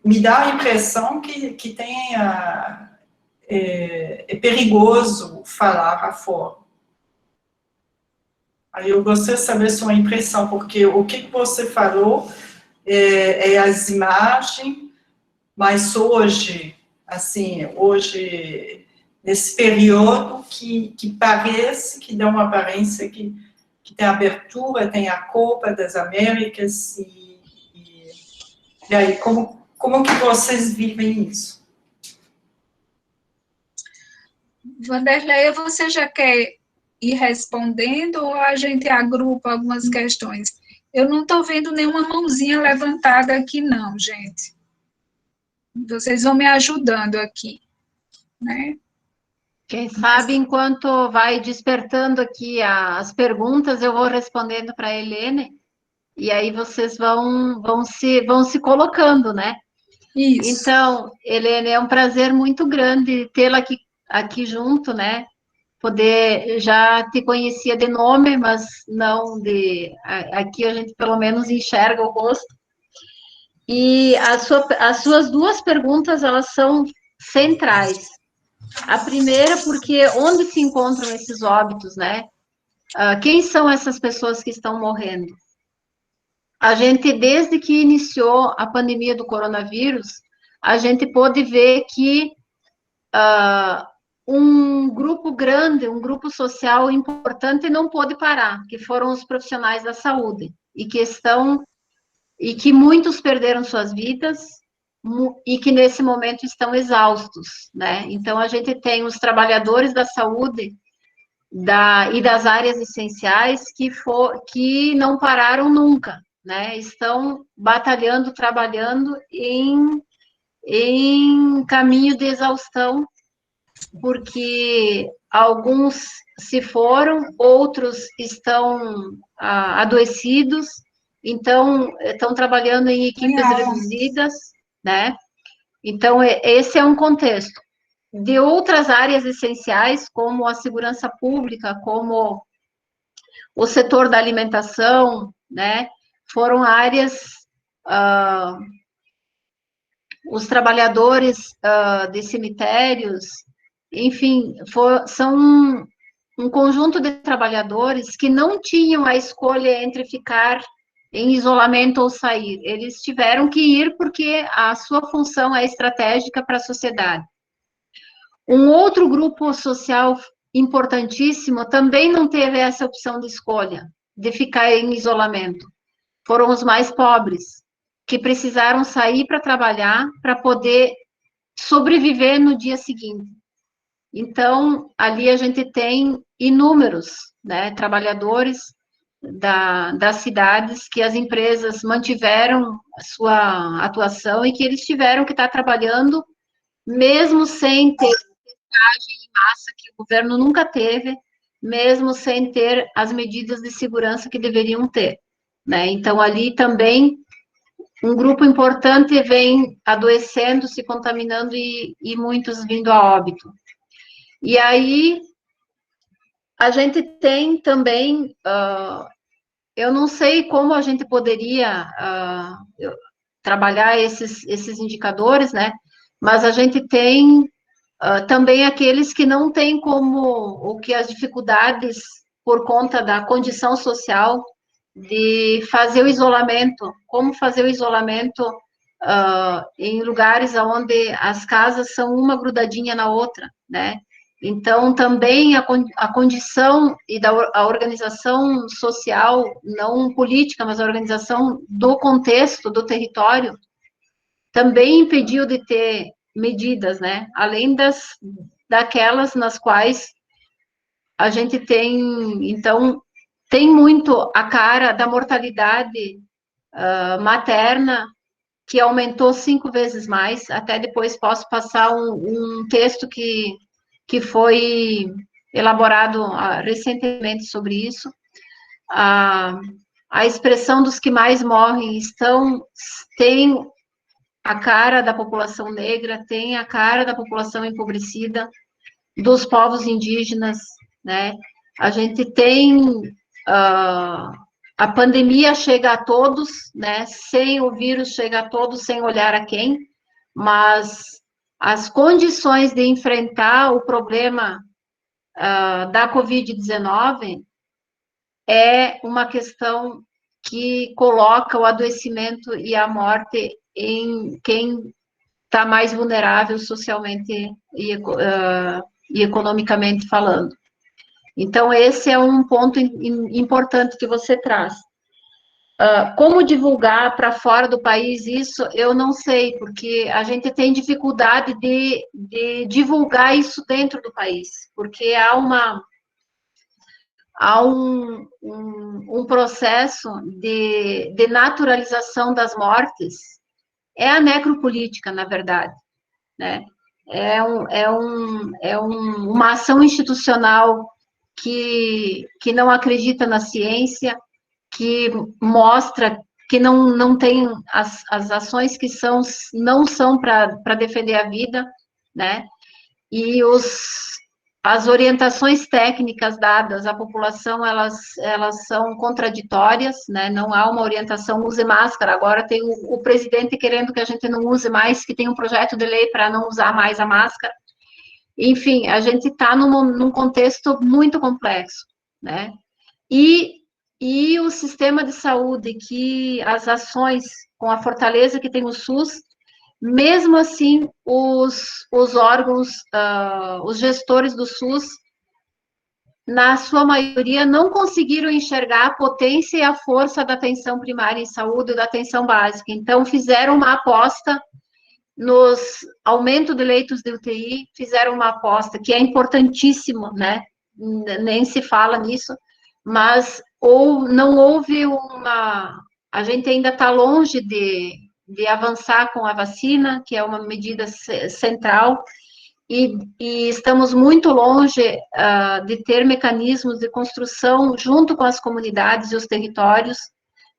me dá a impressão que é perigoso falar afora. Aí eu gostaria de saber sua impressão, porque o que você falou é as imagens, mas hoje, assim, nesse período que parece, que dá uma aparência que tem abertura, tem a Copa das Américas, e aí, como que vocês vivem isso? Vanderleia, você já quer ir respondendo ou a gente agrupa algumas questões? Eu não estou vendo nenhuma mãozinha levantada aqui, não, gente. Vocês vão me ajudando aqui, né? Quem sabe, enquanto vai despertando aqui as perguntas, eu vou respondendo para a Helene, e aí vocês vão se colocando, né? Isso. Então, Helene, é um prazer muito grande tê-la aqui junto, né? Poder, já te conhecia de nome, mas não aqui a gente pelo menos enxerga o rosto. E as suas duas perguntas, elas são centrais. A primeira, porque onde se encontram esses óbitos, né? Quem são essas pessoas que estão morrendo? A gente, desde que iniciou a pandemia do coronavírus, a gente pôde ver que um grupo grande, um grupo social importante não pôde parar, que foram os profissionais da saúde, e que muitos perderam suas vidas, e que nesse momento estão exaustos, né? Então, a gente tem os trabalhadores da saúde e das áreas essenciais que não pararam nunca, né? Estão batalhando, trabalhando em caminho de exaustão, porque alguns se foram, outros estão adoecidos, então estão trabalhando em equipes reduzidas, né? Então, esse é um contexto. De outras áreas essenciais, como a segurança pública, como o setor da alimentação, né? Foram áreas, os trabalhadores de cemitérios, enfim, são um conjunto de trabalhadores que não tinham a escolha entre ficar em isolamento ou sair. Eles tiveram que ir porque a sua função é estratégica para a sociedade. Um outro grupo social importantíssimo também não teve essa opção de escolha, de ficar em isolamento. Foram os mais pobres, que precisaram sair para trabalhar, para poder sobreviver no dia seguinte. Então, ali a gente tem inúmeros, né, trabalhadores das cidades que as empresas mantiveram a sua atuação e que eles tiveram que estar trabalhando, mesmo sem ter testagem em massa, que o governo nunca teve, mesmo sem ter as medidas de segurança que deveriam ter, né? Então, ali também um grupo importante vem adoecendo, se contaminando e muitos vindo a óbito. E aí, a gente tem também, eu não sei como a gente poderia trabalhar esses indicadores, né? Mas a gente tem também aqueles que não têm como, ou que as dificuldades por conta da condição social de fazer o isolamento, como fazer o isolamento em lugares onde as casas são uma grudadinha na outra, né? Então, também a condição e a organização social, não política, mas a organização do contexto, do território, também impediu de ter medidas, né? Além daquelas nas quais a gente tem, então, tem muito a cara da mortalidade materna, que aumentou 5 vezes mais. Até depois posso passar um texto que foi elaborado recentemente sobre isso. A expressão dos que mais morrem tem a cara da população negra, tem a cara da população empobrecida, dos povos indígenas, né? A gente tem a pandemia chega a todos, né? Sem o vírus chega a todos, sem olhar a quem, mas as condições de enfrentar o problema da Covid-19 é uma questão que coloca o adoecimento e a morte em quem está mais vulnerável socialmente e economicamente falando. Então, esse é um ponto importante que você traz. Como divulgar para fora do país isso, eu não sei, porque a gente tem dificuldade de divulgar isso dentro do país, porque há um processo de naturalização das mortes, é a necropolítica, na verdade, né? Uma ação institucional que não acredita na ciência, que mostra que não tem as ações que não são para defender a vida, né? E as orientações técnicas dadas à população, elas são contraditórias, né? Não há uma orientação, use máscara. Agora tem o presidente querendo que a gente não use mais, que tem um projeto de lei para não usar mais a máscara. Enfim, a gente está num contexto muito complexo, né? E o sistema de saúde, que as ações, com a fortaleza que tem o SUS, mesmo assim, os órgãos, os gestores do SUS, na sua maioria, não conseguiram enxergar a potência e a força da atenção primária em saúde e da atenção básica. Então, fizeram uma aposta nos aumento de leitos de UTI, fizeram uma aposta que é importantíssimo, né? Nem se fala nisso, mas não houve a gente ainda está longe de avançar com a vacina, que é uma medida central, e estamos muito longe de ter mecanismos de construção, junto com as comunidades e os territórios,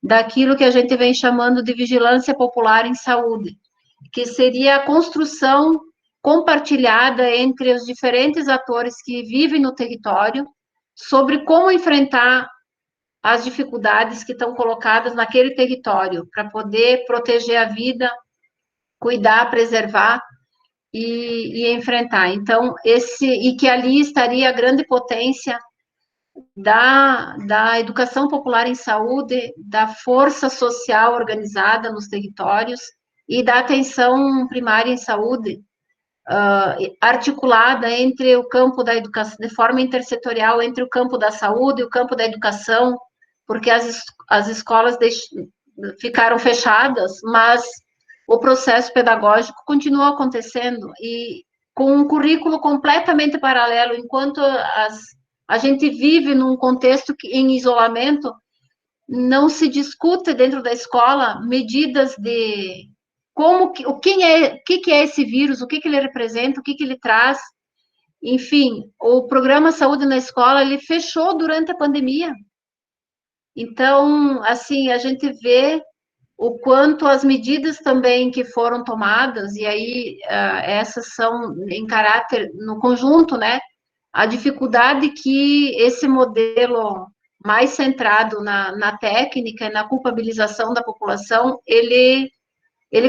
daquilo que a gente vem chamando de vigilância popular em saúde, que seria a construção compartilhada entre os diferentes atores que vivem no território, sobre como enfrentar as dificuldades que estão colocadas naquele território, para poder proteger a vida, cuidar, preservar e enfrentar. Então, e que ali estaria a grande potência da educação popular em saúde, da força social organizada nos territórios e da atenção primária em saúde, articulada entre o campo da educação, de forma intersetorial, entre o campo da saúde e o campo da educação, porque as escolas ficaram fechadas, mas o processo pedagógico continua acontecendo, e com um currículo completamente paralelo, enquanto a gente vive num contexto em isolamento, não se discute dentro da escola medidas de o que é esse vírus, o que ele representa, o que ele traz. Enfim, o programa Saúde na Escola, ele fechou durante a pandemia. Então, assim, a gente vê o quanto as medidas também que foram tomadas, e aí essas são em caráter, no conjunto, né, a dificuldade que esse modelo mais centrado na técnica e na culpabilização da população, ele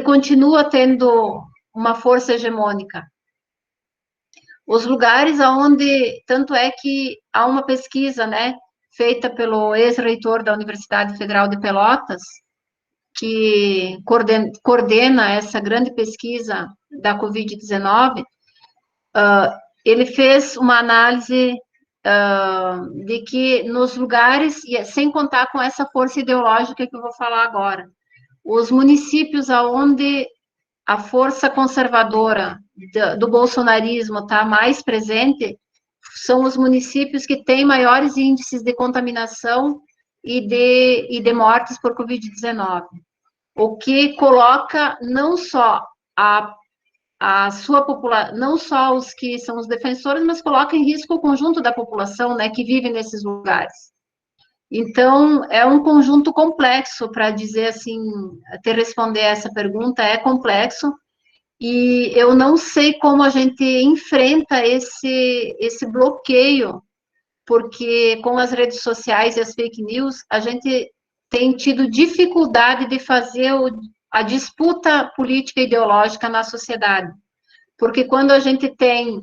continua tendo uma força hegemônica. Os lugares onde, tanto é que há uma pesquisa, né, feita pelo ex-reitor da Universidade Federal de Pelotas, que coordena essa grande pesquisa da Covid-19, ele fez uma análise de que nos lugares, sem contar com essa força ideológica que eu vou falar agora, os municípios aonde a força conservadora do bolsonarismo está mais presente são os municípios que têm maiores índices de contaminação e de mortes por Covid-19, o que coloca não só a sua população, não só os que são os defensores, mas coloca em risco o conjunto da população, né, que vive nesses lugares. Então, é um conjunto complexo, para dizer assim, até responder essa pergunta, é complexo, e eu não sei como a gente enfrenta esse bloqueio, porque com as redes sociais e as fake news, a gente tem tido dificuldade de fazer a disputa política e ideológica na sociedade. Porque quando a gente tem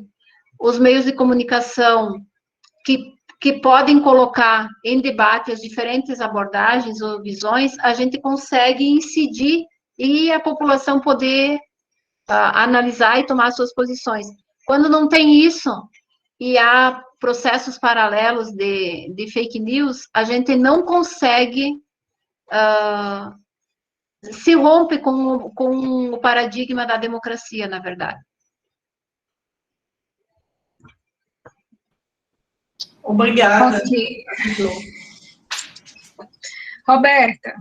os meios de comunicação que podem colocar em debate as diferentes abordagens ou visões, a gente consegue incidir e a população poder analisar e tomar suas posições. Quando não tem isso, e há processos paralelos de fake news, a gente não consegue, se rompe com o paradigma da democracia, na verdade. Obrigada. Roberta.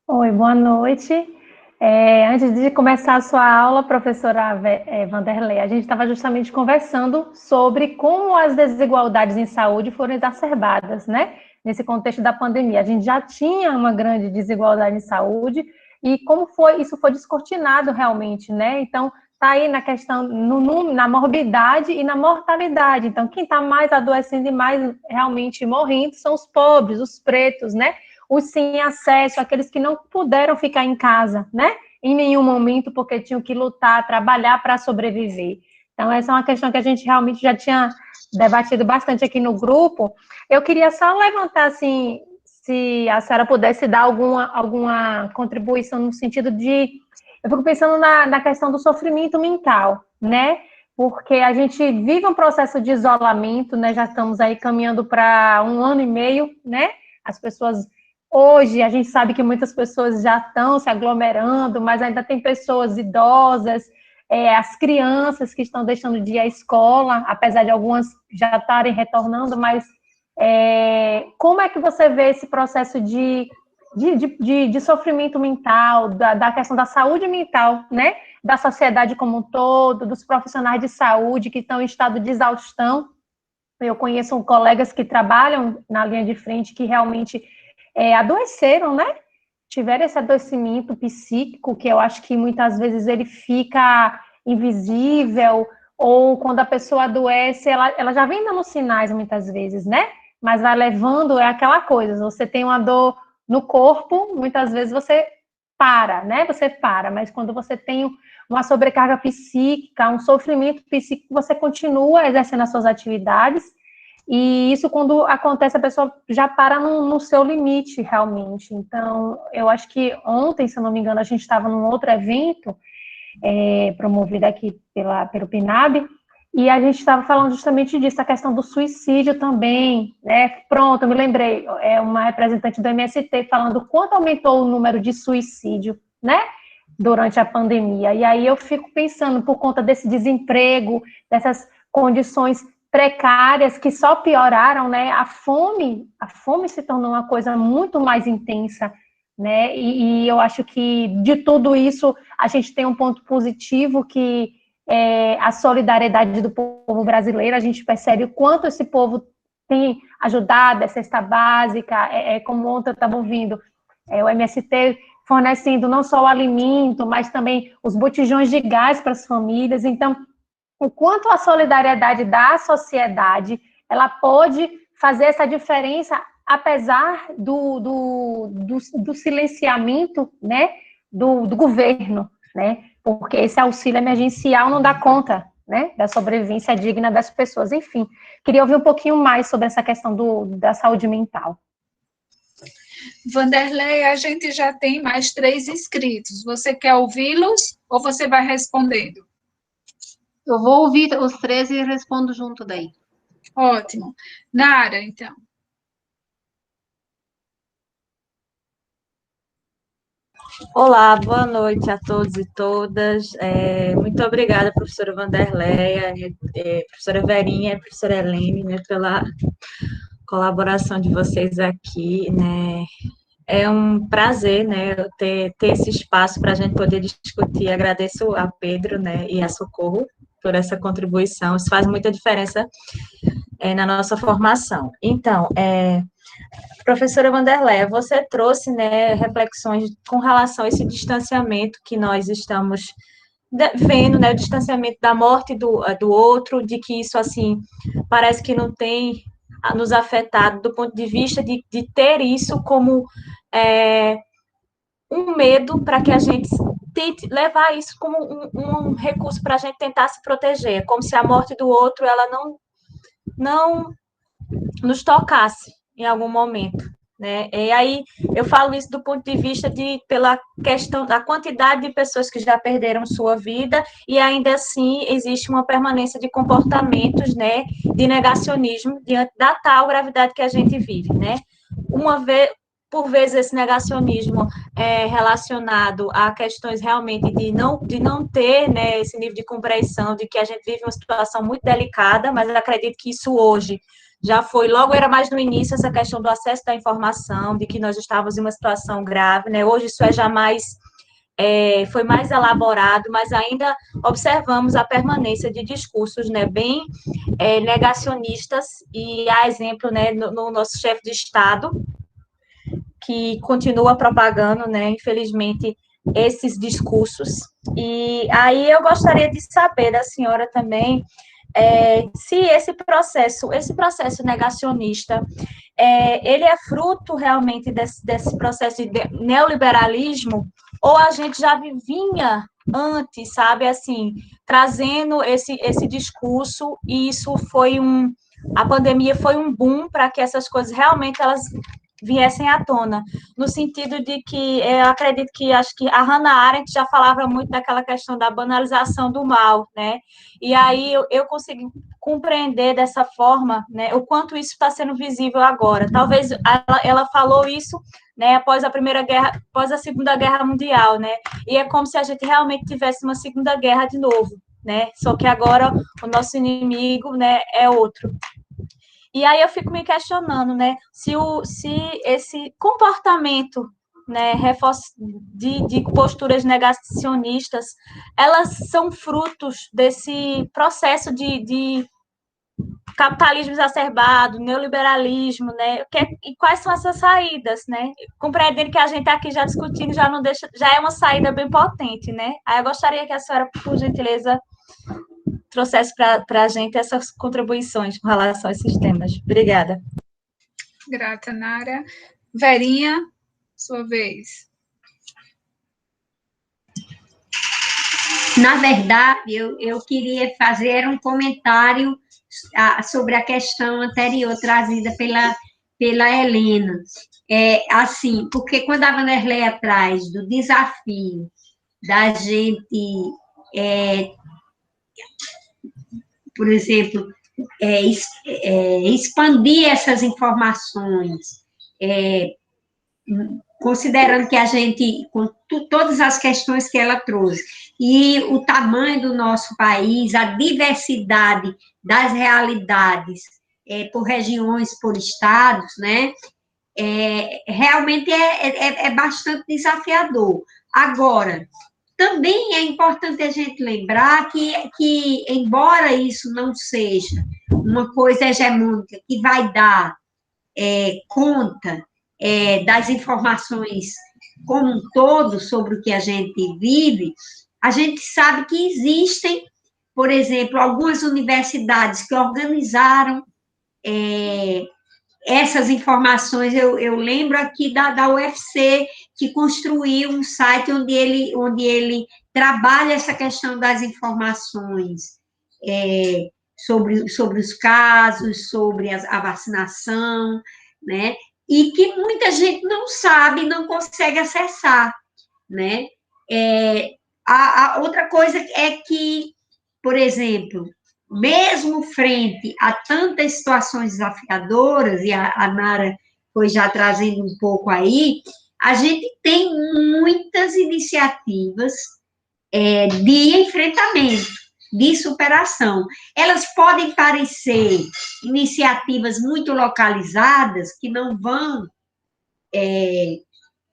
Oi, boa noite. Antes de começar a sua aula, professora Vanderlei, a gente estava justamente conversando sobre como as desigualdades em saúde foram exacerbadas, né? Nesse contexto da pandemia. A gente já tinha uma grande desigualdade em saúde e como isso foi descortinado realmente, né? Então, está aí na questão, na morbidade e na mortalidade. Então, quem está mais adoecendo e mais realmente morrendo são os pobres, os pretos, né? Os sem acesso, aqueles que não puderam ficar em casa, né? Em nenhum momento, porque tinham que lutar, trabalhar para sobreviver. Então, essa é uma questão que a gente realmente já tinha debatido bastante aqui no grupo. Eu queria só levantar, assim, se a senhora pudesse dar alguma contribuição no sentido de... Eu fico pensando na questão do sofrimento mental, né? Porque a gente vive um processo de isolamento, né? Já estamos aí caminhando para 1 ano e meio, né? As pessoas... Hoje, a gente sabe que muitas pessoas já estão se aglomerando, mas ainda tem pessoas idosas, as crianças que estão deixando de ir à escola, apesar de algumas já estarem retornando, mas como é que você vê esse processo de sofrimento mental, da questão da saúde mental, né? Da sociedade como um todo, dos profissionais de saúde que estão em estado de exaustão? Eu conheço colegas que trabalham na linha de frente que realmente adoeceram, né? Tiveram esse adoecimento psíquico, que eu acho que muitas vezes ele fica invisível, ou quando a pessoa adoece, ela já vem dando sinais muitas vezes, né? Mas vai levando, é aquela coisa, você tem uma dor no corpo, muitas vezes você para, né? Você para, mas quando você tem uma sobrecarga psíquica, um sofrimento psíquico, você continua exercendo as suas atividades. E isso, quando acontece, a pessoa já para no seu limite, realmente. Então, eu acho que ontem, se eu não me engano, a gente estava num outro evento, promovido aqui pelo PNAB, e a gente estava falando justamente disso, a questão do suicídio também, né? Pronto, eu me lembrei, uma representante do MST falando quanto aumentou o número de suicídio, né? Durante a pandemia. E aí eu fico pensando, por conta desse desemprego, dessas condições precárias que só pioraram, né? A fome se tornou uma coisa muito mais intensa, né? E eu acho que de tudo isso a gente tem um ponto positivo que é a solidariedade do povo brasileiro. A gente percebe o quanto esse povo tem ajudado, a cesta básica, como ontem eu estava ouvindo, o MST fornecendo não só o alimento, mas também os botijões de gás para as famílias. Então, o quanto a solidariedade da sociedade, ela pode fazer essa diferença, apesar do silenciamento, né, do governo, né, porque esse auxílio emergencial não dá conta, né, da sobrevivência digna das pessoas. Enfim, queria ouvir um pouquinho mais sobre essa questão da saúde mental. Vanderlei, a gente já tem mais 3 inscritos. Você quer ouvi-los ou você vai respondendo? Eu vou ouvir os três e respondo junto daí. Ótimo. Nara, então. Olá, boa noite a todos e todas. Muito obrigada, professora Wanderleia, professora Verinha e professora Helene, né, pela colaboração de vocês aqui, né? É um prazer, né, eu ter esse espaço para a gente poder discutir. Agradeço a Pedro, né, e a Socorro por essa contribuição. Isso faz muita diferença na nossa formação. Então, professora Wanderleia, você trouxe, né, reflexões com relação a esse distanciamento que nós estamos vendo, né, o distanciamento da morte do outro, de que isso, assim, parece que não tem nos afetado do ponto de vista de ter isso como um medo para que a gente tente levar isso como um recurso para a gente tentar se proteger, como se a morte do outro, ela não nos tocasse em algum momento, né? E aí eu falo isso do ponto de vista pela questão da quantidade de pessoas que já perderam sua vida e ainda assim existe uma permanência de comportamentos, né, de negacionismo diante da tal gravidade que a gente vive, né? Por vezes esse negacionismo é relacionado a questões realmente de não ter, né, esse nível de compreensão de que a gente vive uma situação muito delicada, mas eu acredito que isso hoje já foi, logo era mais no início, essa questão do acesso da informação, de que nós estávamos em uma situação grave, né? Hoje isso foi mais elaborado, mas ainda observamos a permanência de discursos, né, bem negacionistas, e há exemplo, né, no nosso chefe de Estado, que continua propagando, né, infelizmente, esses discursos. E aí eu gostaria de saber da senhora também se esse processo negacionista, ele é fruto realmente desse processo de neoliberalismo, ou a gente já vinha antes, sabe, assim, trazendo esse discurso, e isso a pandemia foi um boom para que essas coisas realmente elas viessem à tona, no sentido de que eu acredito que acho que a Hannah Arendt já falava muito daquela questão da banalização do mal, né? E aí eu consegui compreender dessa forma, né, o quanto isso está sendo visível agora. Talvez ela falou isso, né, após a Segunda Guerra Mundial, né? E é como se a gente realmente tivesse uma Segunda Guerra de novo, né? Só que agora o nosso inimigo, né, é outro. E aí eu fico me questionando, né, se esse comportamento, né, de posturas negacionistas, elas são frutos desse processo de capitalismo exacerbado, neoliberalismo, né, e quais são essas saídas, né, compreendendo que a gente aqui já discutindo, já é uma saída bem potente, né, aí eu gostaria que a senhora, por gentileza, trouxesse para a gente essas contribuições com relação a esses temas. Obrigada. Grata, Nara. Verinha, sua vez. Na verdade, eu queria fazer um comentário sobre a questão anterior trazida pela Helena. Assim, porque quando a Wanderleia traz do desafio da gente, por exemplo, expandir essas informações, considerando que a gente, com todas as questões que ela trouxe, e o tamanho do nosso país, a diversidade das realidades por regiões, por estados, né? Realmente é bastante desafiador. Agora, também é importante a gente lembrar que embora isso não seja uma coisa hegemônica que vai dar conta das informações como um todo sobre o que a gente vive, a gente sabe que existem, por exemplo, algumas universidades que organizaram essas informações. Eu lembro aqui da UFC, que construiu um site onde ele trabalha essa questão das informações sobre os casos, sobre a vacinação, né? E que muita gente não sabe, não consegue acessar, né? A outra coisa é que por exemplo, mesmo frente a tantas situações desafiadoras, e a Nara foi já trazendo um pouco aí, a gente tem muitas iniciativas de enfrentamento, de superação. Elas podem parecer iniciativas muito localizadas, que não vão,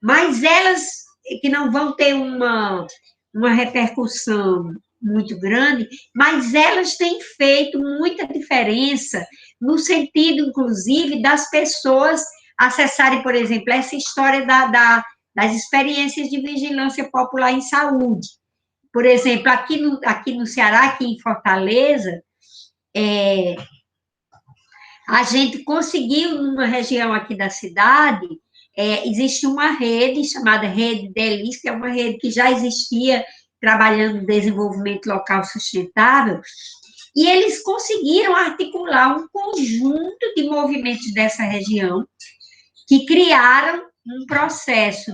mas elas que não vão ter uma repercussão muito grande, mas elas têm feito muita diferença no sentido, inclusive, das pessoas acessarem, por exemplo, essa história das experiências de vigilância popular em saúde. Por exemplo, aqui no Ceará, aqui em Fortaleza, a gente conseguiu, numa região aqui da cidade, existe uma rede chamada Rede Delis, que é uma rede que já existia trabalhando no desenvolvimento local sustentável, e eles conseguiram articular um conjunto de movimentos dessa região que criaram um processo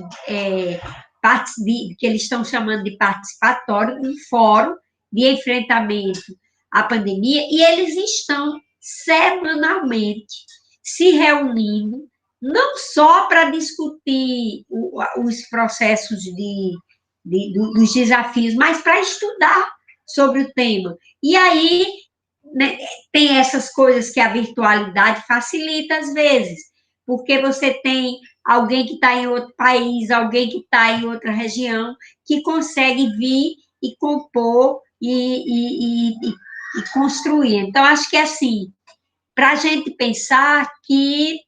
que eles estão chamando de participatório, um fórum de enfrentamento à pandemia, e eles estão semanalmente se reunindo, não só para discutir os processos dos desafios, mas para estudar sobre o tema. E aí, né, tem essas coisas que a virtualidade facilita às vezes, porque você tem alguém que está em outro país, alguém que está em outra região, que consegue vir e compor e construir. Então, acho que, assim, para a gente pensar que,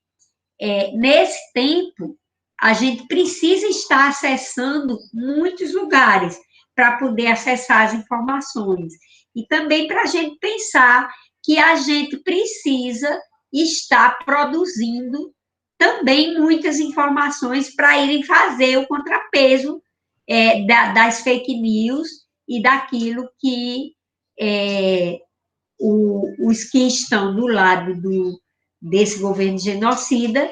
nesse tempo, a gente precisa estar acessando muitos lugares para poder acessar as informações. E também para a gente pensar que a gente precisa estar produzindo também muitas informações para irem fazer o contrapeso das fake news e daquilo que os que estão do lado desse governo genocida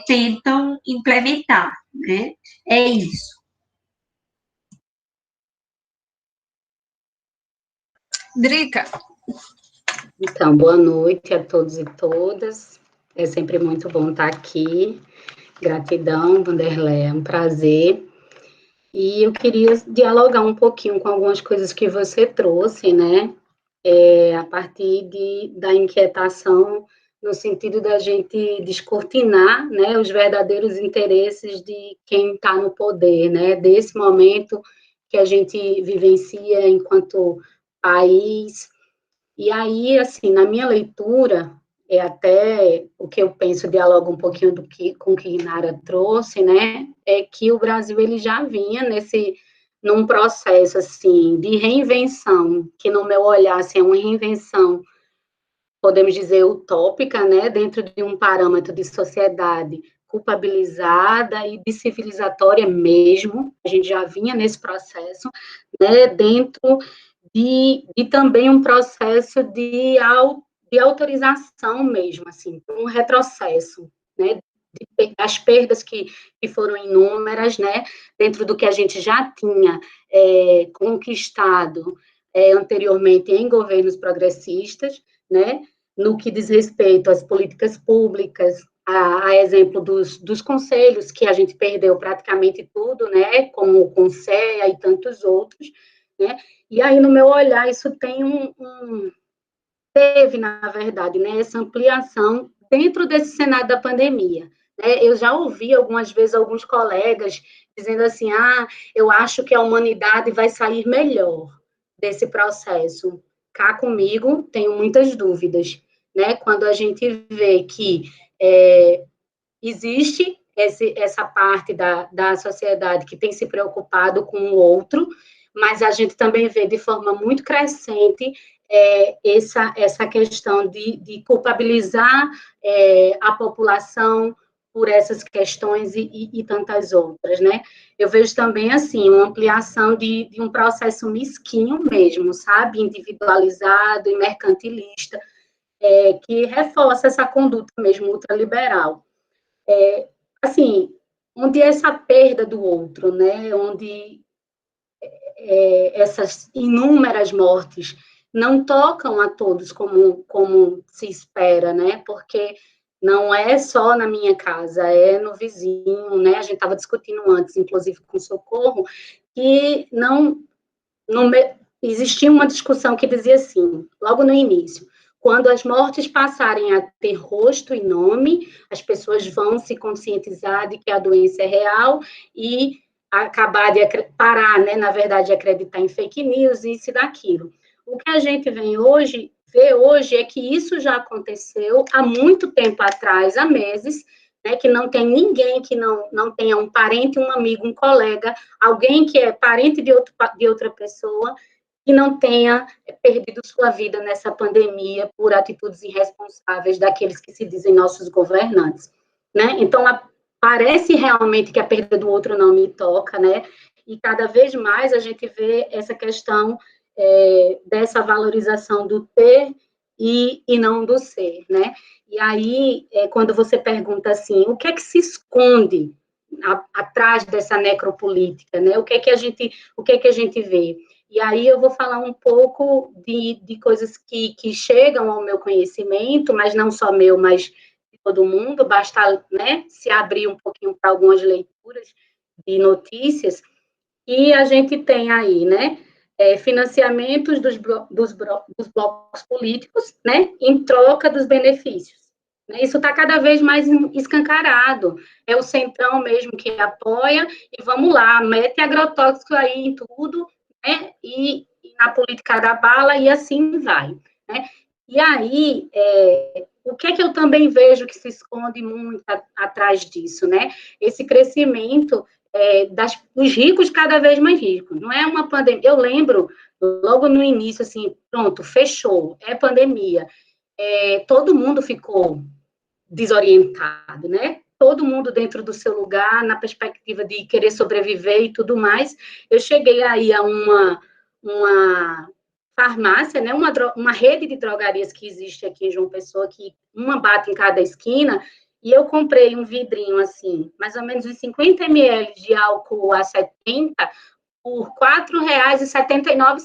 tentam implementar, né? É isso. Drica. Então, boa noite a todos e todas. É sempre muito bom estar aqui. Gratidão, Vanderlei, é um prazer. E eu queria dialogar um pouquinho com algumas coisas que você trouxe, né? A partir da inquietação, no sentido da gente descortinar, né, os verdadeiros interesses de quem está no poder, né? Desse momento que a gente vivencia enquanto país. E aí, assim, na minha leitura, até o que eu penso dialoga um pouquinho com o que Nara trouxe, né, é que o Brasil ele já vinha num processo, assim, de reinvenção, que no meu olhar, assim, é uma reinvenção, podemos dizer, utópica, né, dentro de um parâmetro de sociedade culpabilizada e civilizatória mesmo, a gente já vinha nesse processo, né, dentro de também um processo de autorização mesmo, assim, um retrocesso, né, as perdas que foram inúmeras, né, dentro do que a gente já tinha conquistado anteriormente em governos progressistas, né, no que diz respeito às políticas públicas, a exemplo dos conselhos, que a gente perdeu praticamente tudo, né, como o CONSEA e tantos outros, né, e aí, no meu olhar, isso tem teve, na verdade, né, essa ampliação dentro desse cenário da pandemia. Né? Eu já ouvi algumas vezes alguns colegas dizendo assim, eu acho que a humanidade vai sair melhor desse processo. Cá comigo, tenho muitas dúvidas, né? Quando a gente vê que existe essa parte da sociedade que tem se preocupado com o outro, mas a gente também vê de forma muito crescente essa questão de culpabilizar a população por essas questões e tantas outras, né? Eu vejo também, assim, uma ampliação de um processo mesquinho mesmo, sabe? Individualizado e mercantilista, que reforça essa conduta mesmo ultraliberal. Assim, onde essa perda do outro, né? Onde essas inúmeras mortes não tocam a todos como se espera, né? Porque não é só na minha casa, é no vizinho, né? A gente estava discutindo antes, inclusive com Socorro, que existia uma discussão que dizia assim, logo no início, quando as mortes passarem a ter rosto e nome, as pessoas vão se conscientizar de que a doença é real e acabar de parar, né, na verdade, de acreditar em fake news, isso e daquilo. O que a gente vê hoje é que isso já aconteceu há muito tempo atrás, há meses, né, que não tem ninguém que não tenha um parente, um amigo, um colega, alguém que é parente de outra pessoa, que não tenha perdido sua vida nessa pandemia por atitudes irresponsáveis daqueles que se dizem nossos governantes, né? Então, parece realmente que a perda do outro não me toca, né? E cada vez mais a gente vê essa questão dessa valorização do ter e não do ser, né? E aí, quando você pergunta assim, o que é que se esconde atrás dessa necropolítica, né? O que é que a gente vê? E aí eu vou falar um pouco de coisas que chegam ao meu conhecimento, mas não só meu, mas de todo mundo, basta, né, se abrir um pouquinho para algumas leituras de notícias, e a gente tem aí, né, financiamentos dos blocos políticos, né, em troca dos benefícios. Isso está cada vez mais escancarado. É o Centrão mesmo que apoia, e vamos lá, mete agrotóxico aí em tudo, né, e na política da bala, e assim vai, né? E aí, o que é que eu também vejo que se esconde muito atrás disso, né? Esse crescimento dos ricos cada vez mais ricos. Não é uma pandemia. Eu lembro, logo no início, assim, pronto, fechou, é pandemia. Todo mundo ficou desorientado, né? Todo mundo dentro do seu lugar, na perspectiva de querer sobreviver e tudo mais. Eu cheguei aí a uma farmácia, né? Uma rede de drogarias que existe aqui em João Pessoa, que uma bate em cada esquina, e eu comprei um vidrinho, assim, mais ou menos uns 50 ml de álcool a 70 por R$ 4,79.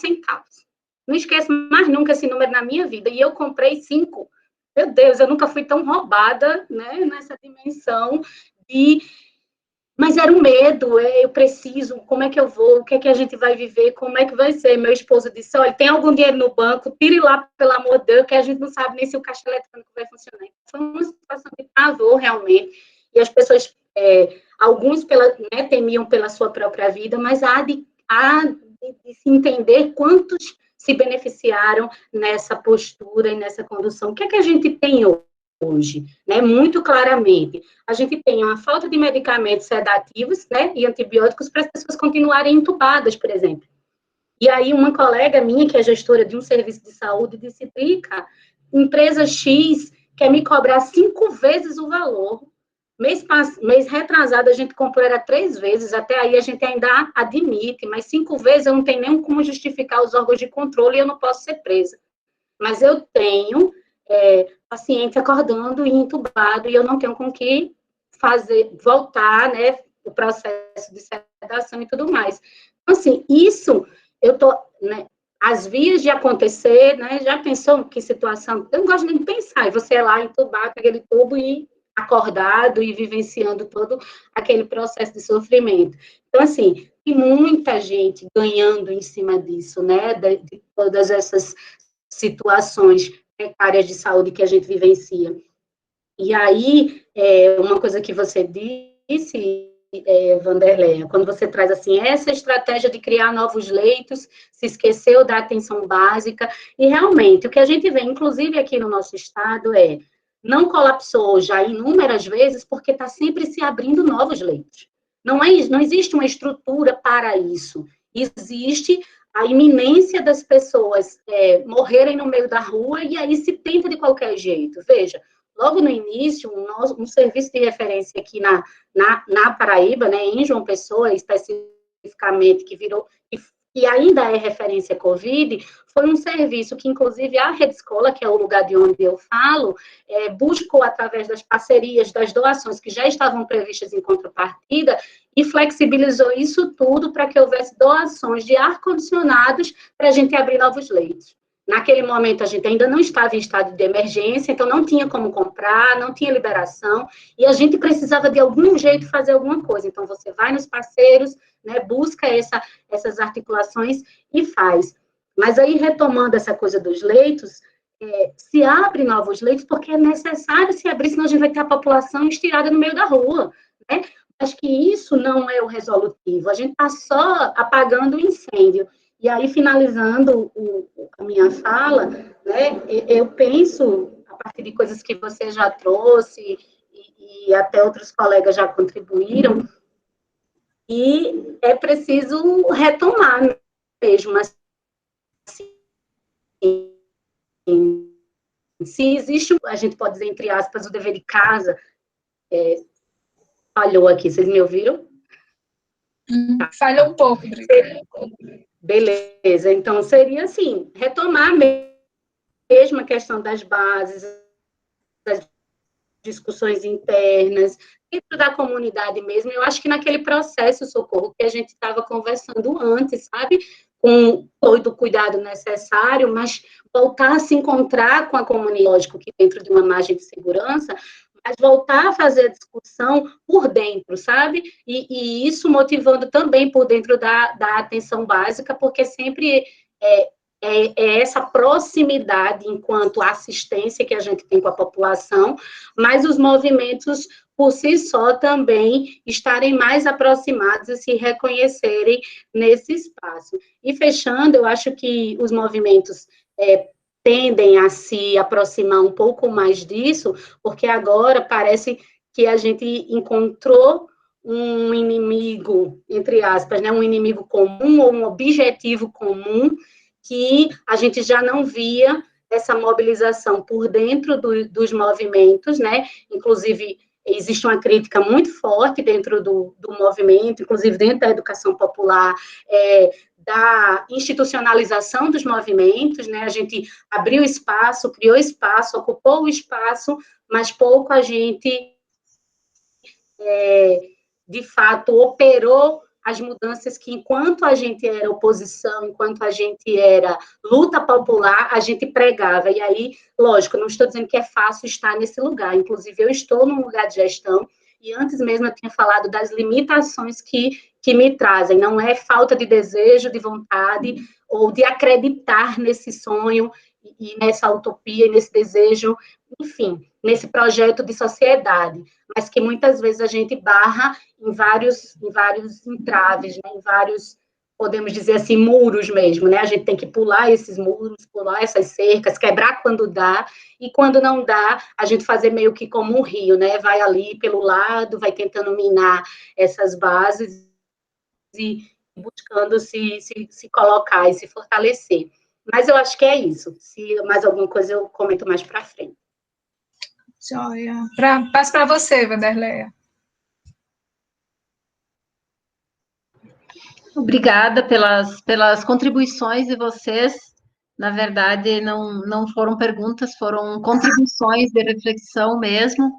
Não esqueço mais nunca esse número na minha vida. E eu comprei 5. Meu Deus, eu nunca fui tão roubada, né, nessa dimensão Mas era um medo, eu preciso, como é que eu vou, o que é que a gente vai viver, como é que vai ser? Meu esposo disse, olha, tem algum dinheiro no banco, tire lá, pelo amor de Deus, que a gente não sabe nem se o caixa eletrônico vai funcionar. Foi uma situação de pavor, realmente, e as pessoas, alguns temiam pela sua própria vida, mas há de se entender quantos se beneficiaram nessa postura e nessa condução. O que é que a gente tem hoje, né? Muito claramente, a gente tem uma falta de medicamentos sedativos, né, e antibióticos para as pessoas continuarem entubadas, por exemplo. E aí uma colega minha, que é gestora de um serviço de saúde, disse, Drica, empresa X quer me cobrar 5 vezes o valor. Mês retrasado a gente comprou, era 3 vezes, até aí a gente ainda admite, mas 5 vezes eu não tenho nem como justificar os órgãos de controle e eu não posso ser presa. Mas eu tenho paciente acordando e entubado, e eu não tenho com que voltar, né, o processo de sedação e tudo mais. Então, assim, isso, né, as vias de acontecer, né, já pensou que situação, eu não gosto nem de pensar, e você é lá entubar com aquele tubo e acordado e vivenciando todo aquele processo de sofrimento. Então, assim, tem muita gente ganhando em cima disso, né, de todas essas situações precárias de saúde que a gente vivencia. E aí, uma coisa que você disse, Vanderleia, quando você traz assim, essa estratégia de criar novos leitos, se esqueceu da atenção básica, e realmente, o que a gente vê, inclusive aqui no nosso estado, não colapsou já inúmeras vezes, porque está sempre se abrindo novos leitos. Não existe uma estrutura para isso. Existe a iminência das pessoas morrerem no meio da rua, e aí se tenta de qualquer jeito. Veja, logo no início, um serviço de referência aqui na Paraíba, né, em João Pessoa, especificamente, que ainda é referência Covid, foi um serviço que, inclusive, a Rede Escola, que é o lugar de onde eu falo, buscou, através das parcerias, das doações que já estavam previstas em contrapartida, e flexibilizou isso tudo para que houvesse doações de ar-condicionados para a gente abrir novos leitos. Naquele momento, a gente ainda não estava em estado de emergência, então não tinha como comprar, não tinha liberação, e a gente precisava de algum jeito fazer alguma coisa. Então, você vai nos parceiros, né, busca essas articulações e faz. Mas aí, retomando essa coisa dos leitos, se abre novos leitos porque é necessário se abrir, senão a gente vai ter a população estirada no meio da rua, né? Acho que isso não é o resolutivo, a gente está só apagando o incêndio. E aí, finalizando a minha fala, né, eu penso, a partir de coisas que você já trouxe, e até outros colegas já contribuíram, e é preciso retomar mesmo, assim, se existe, a gente pode dizer, entre aspas, o dever de casa, falhou aqui, vocês me ouviram? Falhou um pouco, Brigitte. Beleza, então seria assim, retomar mesmo a questão das bases, das discussões internas, dentro da comunidade mesmo. Eu acho que naquele processo, Socorro, que a gente estava conversando antes, sabe? Com todo o cuidado necessário, mas voltar a se encontrar com a comunidade, lógico que dentro de uma margem de segurança, mas voltar a fazer a discussão por dentro, sabe? E isso motivando também por dentro da atenção básica, porque sempre é essa proximidade enquanto assistência que a gente tem com a população, mas os movimentos por si só também estarem mais aproximados e se reconhecerem nesse espaço. E fechando, eu acho que os movimentos tendem a se aproximar um pouco mais disso, porque agora parece que a gente encontrou um inimigo, entre aspas, né, um inimigo comum ou um objetivo comum, que a gente já não via essa mobilização por dentro dos movimentos, né? Inclusive, existe uma crítica muito forte dentro do movimento, inclusive dentro da educação popular, da institucionalização dos movimentos, né? A gente abriu espaço, criou espaço, ocupou o espaço, mas pouco a gente, de fato, operou as mudanças que, enquanto a gente era oposição, enquanto a gente era luta popular, a gente pregava. E aí, lógico, não estou dizendo que é fácil estar nesse lugar, inclusive eu estou num lugar de gestão, e antes mesmo eu tinha falado das limitações que me trazem, não é falta de desejo, de vontade, ou de acreditar nesse sonho, e nessa utopia, e nesse desejo, enfim, nesse projeto de sociedade, mas que muitas vezes a gente barra em vários entraves, né, em vários, podemos dizer assim, muros mesmo, né? A gente tem que pular esses muros, pular essas cercas, quebrar quando dá, e quando não dá, a gente fazer meio que como um rio, né? Vai ali pelo lado, vai tentando minar essas bases e buscando se colocar e se fortalecer. Mas eu acho que é isso. Se mais alguma coisa, eu comento mais para frente. Joia. Passo para você, Wanderleia. Obrigada pelas contribuições de vocês. Na verdade, não foram perguntas, foram contribuições de reflexão mesmo,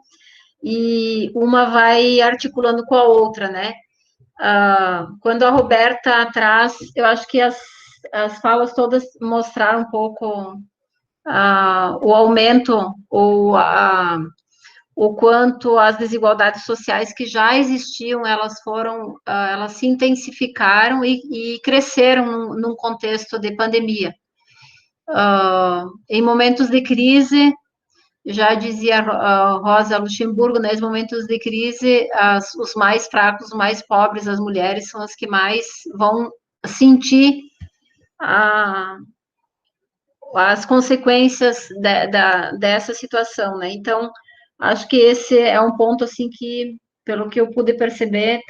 e uma vai articulando com a outra, né? Quando a Roberta traz, eu acho que as falas todas mostraram um pouco o aumento ou o quanto as desigualdades sociais que já existiam, elas se intensificaram e cresceram num contexto de pandemia. Em momentos de crise, já dizia Rosa Luxemburgo, né, nos momentos de crise, os mais fracos, os mais pobres, as mulheres, são as que mais vão sentir as consequências dessa situação, né? Então, acho que esse é um ponto, assim, que, pelo que eu pude perceber,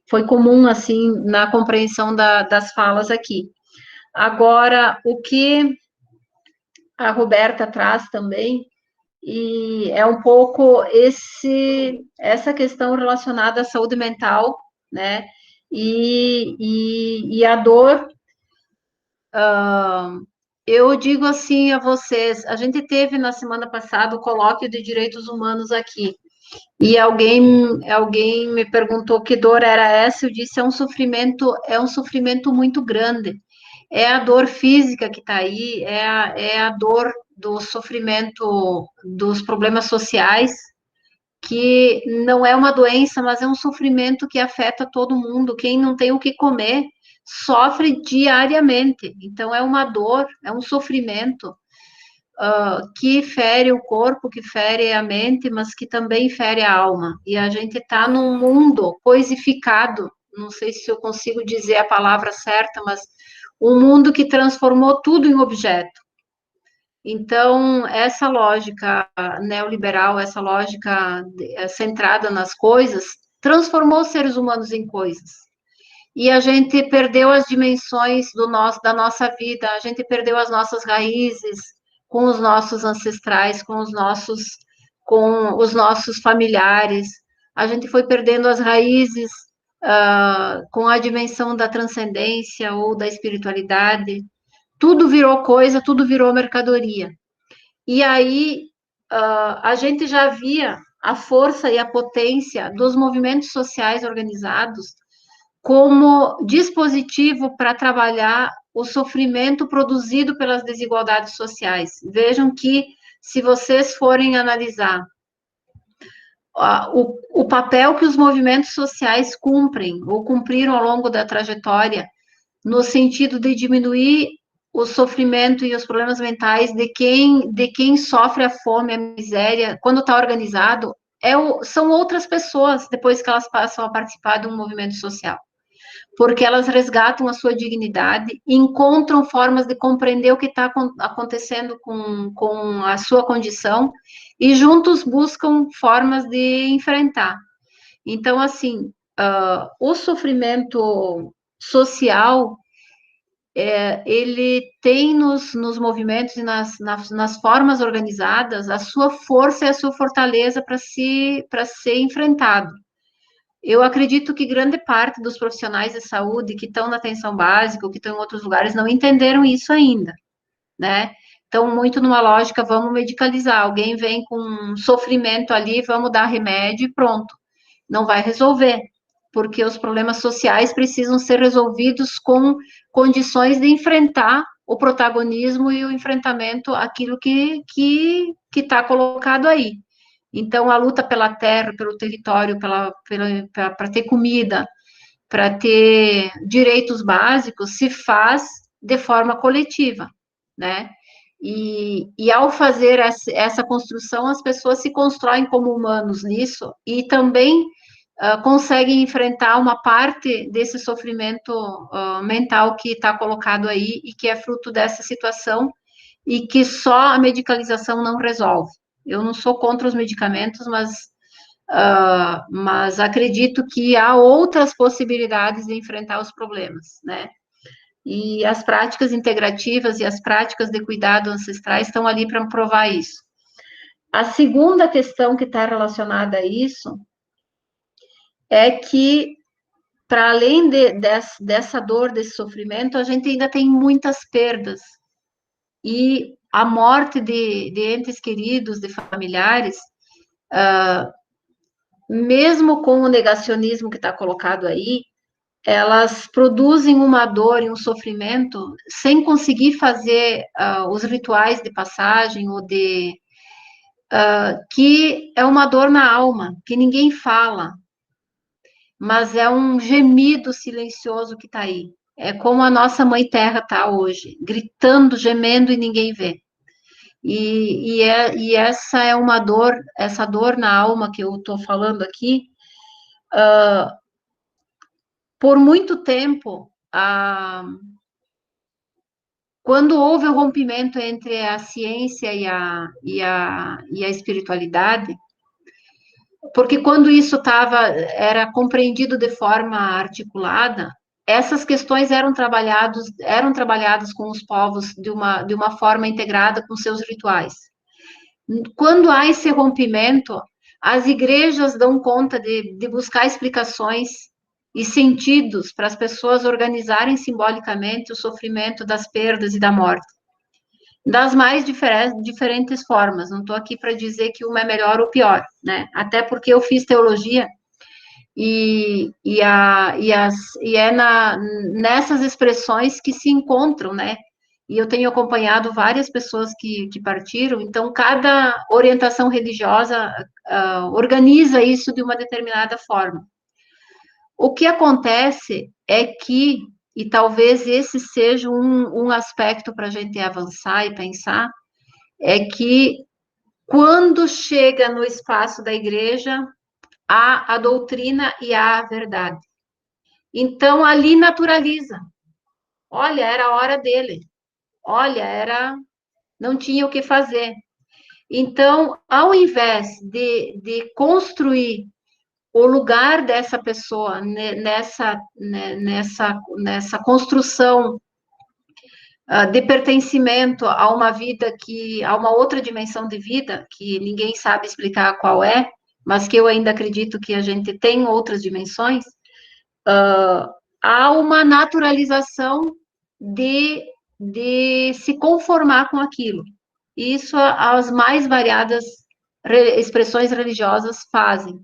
foi comum, assim, na compreensão das falas aqui. Agora, o que a Roberta traz também, e é um pouco essa questão relacionada à saúde mental, né? E a dor. Eu digo assim a vocês, a gente teve na semana passada o colóquio de direitos humanos aqui, e alguém me perguntou que dor era essa, eu disse, é um sofrimento muito grande, é a dor física que está aí, é a dor do sofrimento, dos problemas sociais, que não é uma doença, mas é um sofrimento que afeta todo mundo. Quem não tem o que comer sofre diariamente. Então, é uma dor, é um sofrimento que fere o corpo, que fere a mente, mas que também fere a alma. E a gente está num mundo coisificado, não sei se eu consigo dizer a palavra certa, mas um mundo que transformou tudo em objeto. Então, essa lógica neoliberal, essa lógica centrada nas coisas, transformou os seres humanos em coisas. E a gente perdeu as dimensões da nossa vida, a gente perdeu as nossas raízes com os nossos ancestrais, com os nossos familiares. A gente foi perdendo as raízes com a dimensão da transcendência ou da espiritualidade. Tudo virou coisa, tudo virou mercadoria. E aí a gente já via a força e a potência dos movimentos sociais organizados como dispositivo para trabalhar o sofrimento produzido pelas desigualdades sociais. Vejam que, se vocês forem analisar o papel que os movimentos sociais cumprem, ou cumpriram ao longo da trajetória, no sentido de diminuir o sofrimento e os problemas mentais de quem sofre a fome, a miséria, quando está organizado, são outras pessoas, depois que elas passam a participar de um movimento social. Porque elas resgatam a sua dignidade, encontram formas de compreender o que está acontecendo com a sua condição, e juntos buscam formas de enfrentar. Então, assim, o sofrimento social, ele tem nos movimentos e nas formas organizadas a sua força e a sua fortaleza para ser enfrentado. Eu acredito que grande parte dos profissionais de saúde que estão na atenção básica ou que estão em outros lugares não entenderam isso ainda, né? Estão muito numa lógica, vamos medicalizar. Alguém vem com um sofrimento ali, vamos dar remédio e pronto. Não vai resolver, porque os problemas sociais precisam ser resolvidos com condições de enfrentar o protagonismo e o enfrentamento àquilo que está colocado aí. Então, a luta pela terra, pelo território, para ter comida, para ter direitos básicos, se faz de forma coletiva, né? E ao fazer essa construção, as pessoas se constroem como humanos nisso e também conseguem enfrentar uma parte desse sofrimento mental que está colocado aí e que é fruto dessa situação e que só a medicalização não resolve. Eu não sou contra os medicamentos, mas acredito que há outras possibilidades de enfrentar os problemas, né? E as práticas integrativas e as práticas de cuidado ancestrais estão ali para provar isso. A segunda questão que está relacionada a isso é que, para além dessa dor, desse sofrimento, a gente ainda tem muitas perdas. E a morte de entes queridos, de familiares, mesmo com o negacionismo que está colocado aí, elas produzem uma dor e um sofrimento sem conseguir fazer os rituais de passagem ou que é uma dor na alma, que ninguém fala, mas é um gemido silencioso que está aí. É como a nossa Mãe Terra está hoje, gritando, gemendo e ninguém vê. E essa é uma dor, essa dor na alma que eu estou falando aqui, por muito tempo, quando houve o rompimento entre a ciência e a espiritualidade, porque quando isso era compreendido de forma articulada, essas questões eram trabalhadas com os povos de uma forma integrada com seus rituais. Quando há esse rompimento, as igrejas dão conta de buscar explicações e sentidos para as pessoas organizarem simbolicamente o sofrimento das perdas e da morte, das mais diferentes formas. Não estou aqui para dizer que uma é melhor ou pior, né? Até porque eu fiz teologia e é nessas expressões que se encontram, né? E eu tenho acompanhado várias pessoas que partiram, então cada orientação religiosa organiza isso de uma determinada forma. O que acontece é que, e talvez esse seja um aspecto para a gente avançar e pensar, é que quando chega no espaço da igreja, há a doutrina e há a verdade. Então, ali naturaliza. Olha, era a hora dele. Olha, não tinha o que fazer. Então, ao invés de construir o lugar dessa pessoa nessa construção de pertencimento a uma vida a uma outra dimensão de vida, que ninguém sabe explicar qual é, mas que eu ainda acredito que a gente tem outras dimensões, há uma naturalização de se conformar com aquilo. Isso as mais variadas expressões religiosas fazem.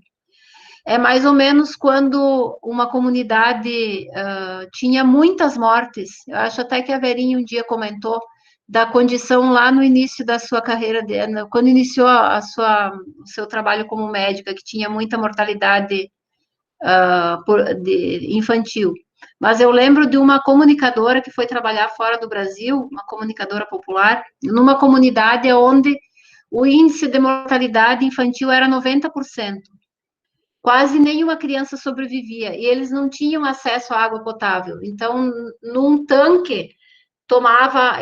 É mais ou menos quando uma comunidade tinha muitas mortes. Eu acho até que a Verinha um dia comentou da condição lá no início da sua carreira, quando iniciou o seu trabalho como médica, que tinha muita mortalidade infantil. Mas eu lembro de uma comunicadora que foi trabalhar fora do Brasil, uma comunicadora popular, numa comunidade onde o índice de mortalidade infantil era 90%. Quase nenhuma criança sobrevivia, e eles não tinham acesso à água potável. Então, num tanque,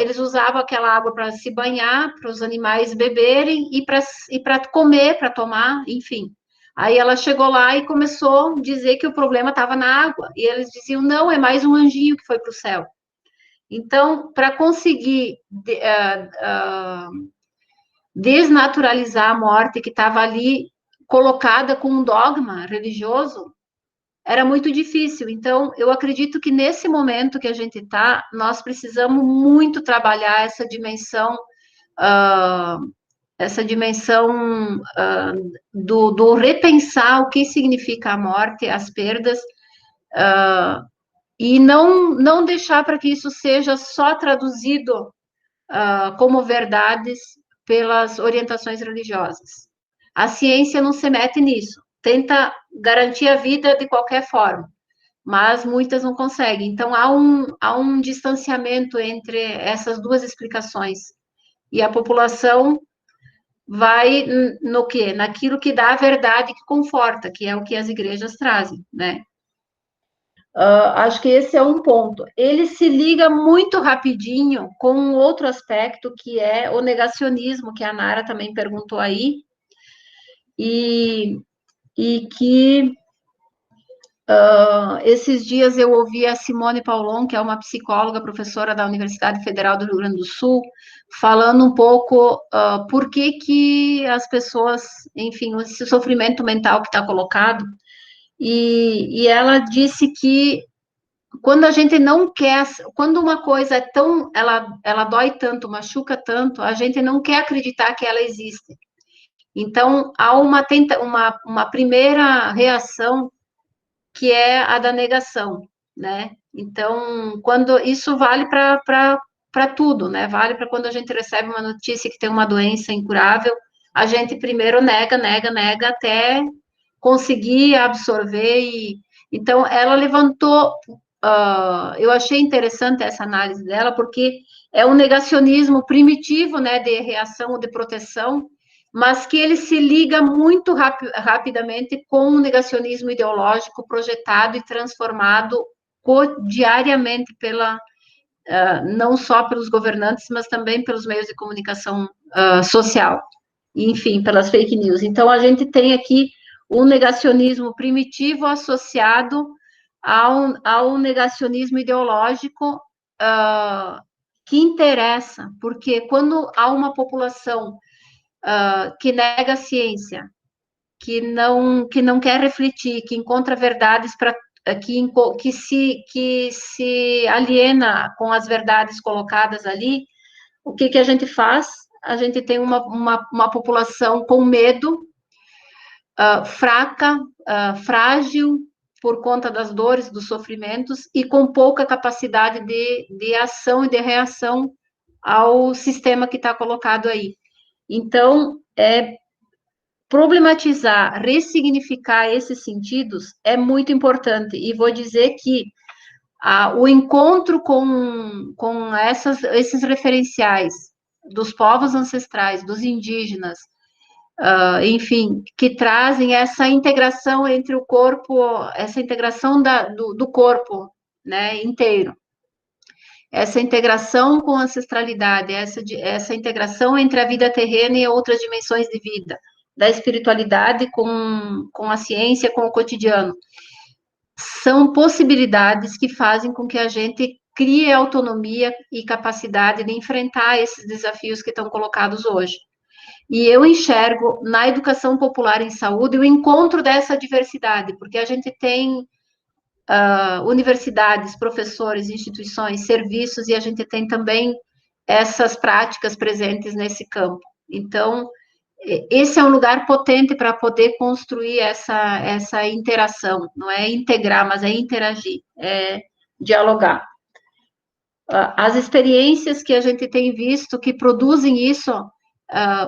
eles usavam aquela água para se banhar, para os animais beberem e para comer, para tomar, enfim. Aí ela chegou lá e começou a dizer que o problema estava na água, e eles diziam, não, é mais um anjinho que foi para o céu. Então, para conseguir desnaturalizar a morte que estava ali colocada com um dogma religioso, era muito difícil. Então, eu acredito que nesse momento que a gente está, nós precisamos muito trabalhar essa dimensão do repensar o que significa a morte, as perdas, e não deixar para que isso seja só traduzido como verdades pelas orientações religiosas. A ciência não se mete nisso, tenta garantir a vida de qualquer forma, mas muitas não conseguem. Então, há um distanciamento entre essas duas explicações. E a população vai no quê? Naquilo que dá a verdade que conforta, que é o que as igrejas trazem, né? Acho que esse é um ponto. Ele se liga muito rapidinho com um outro aspecto, que é o negacionismo, que a Nara também perguntou aí, e que esses dias eu ouvi a Simone Paulon, que é uma psicóloga, professora da Universidade Federal do Rio Grande do Sul, falando um pouco por que as pessoas, enfim, esse sofrimento mental que está colocado, e ela disse que quando a gente não quer, quando uma coisa é tão, ela dói tanto, machuca tanto, a gente não quer acreditar que ela existe. Então, há uma primeira reação que é a da negação, né? Então, quando isso vale para tudo, né? Vale para quando a gente recebe uma notícia que tem uma doença incurável, a gente primeiro nega até conseguir absorver. Então, ela levantou. Eu achei interessante essa análise dela, porque é um negacionismo primitivo, né, de reação ou de proteção, mas que ele se liga muito rapidamente com o negacionismo ideológico projetado e transformado diariamente não só pelos governantes, mas também pelos meios de comunicação social, enfim, pelas fake news. Então, a gente tem aqui um negacionismo primitivo associado ao negacionismo ideológico que interessa, porque quando há uma população que nega a ciência, que não quer refletir, que encontra verdades que se aliena com as verdades colocadas ali, o que a gente faz? A gente tem uma população com medo, fraca, frágil, por conta das dores, dos sofrimentos, e com pouca capacidade de ação e de reação ao sistema que está colocado aí. Então, problematizar, ressignificar esses sentidos é muito importante, e vou dizer que o encontro com esses referenciais dos povos ancestrais, dos indígenas, enfim, que trazem essa integração entre o corpo, essa integração do corpo, né, inteiro, essa integração com a ancestralidade, essa integração entre a vida terrena e outras dimensões de vida, da espiritualidade com a ciência, com o cotidiano, são possibilidades que fazem com que a gente crie autonomia e capacidade de enfrentar esses desafios que estão colocados hoje. E eu enxergo na educação popular em saúde o encontro dessa diversidade, porque a gente tem universidades, professores, instituições, serviços, e a gente tem também essas práticas presentes nesse campo. Então, esse é um lugar potente para poder construir essa interação, não é integrar, mas é interagir, é dialogar. As experiências que a gente tem visto que produzem isso,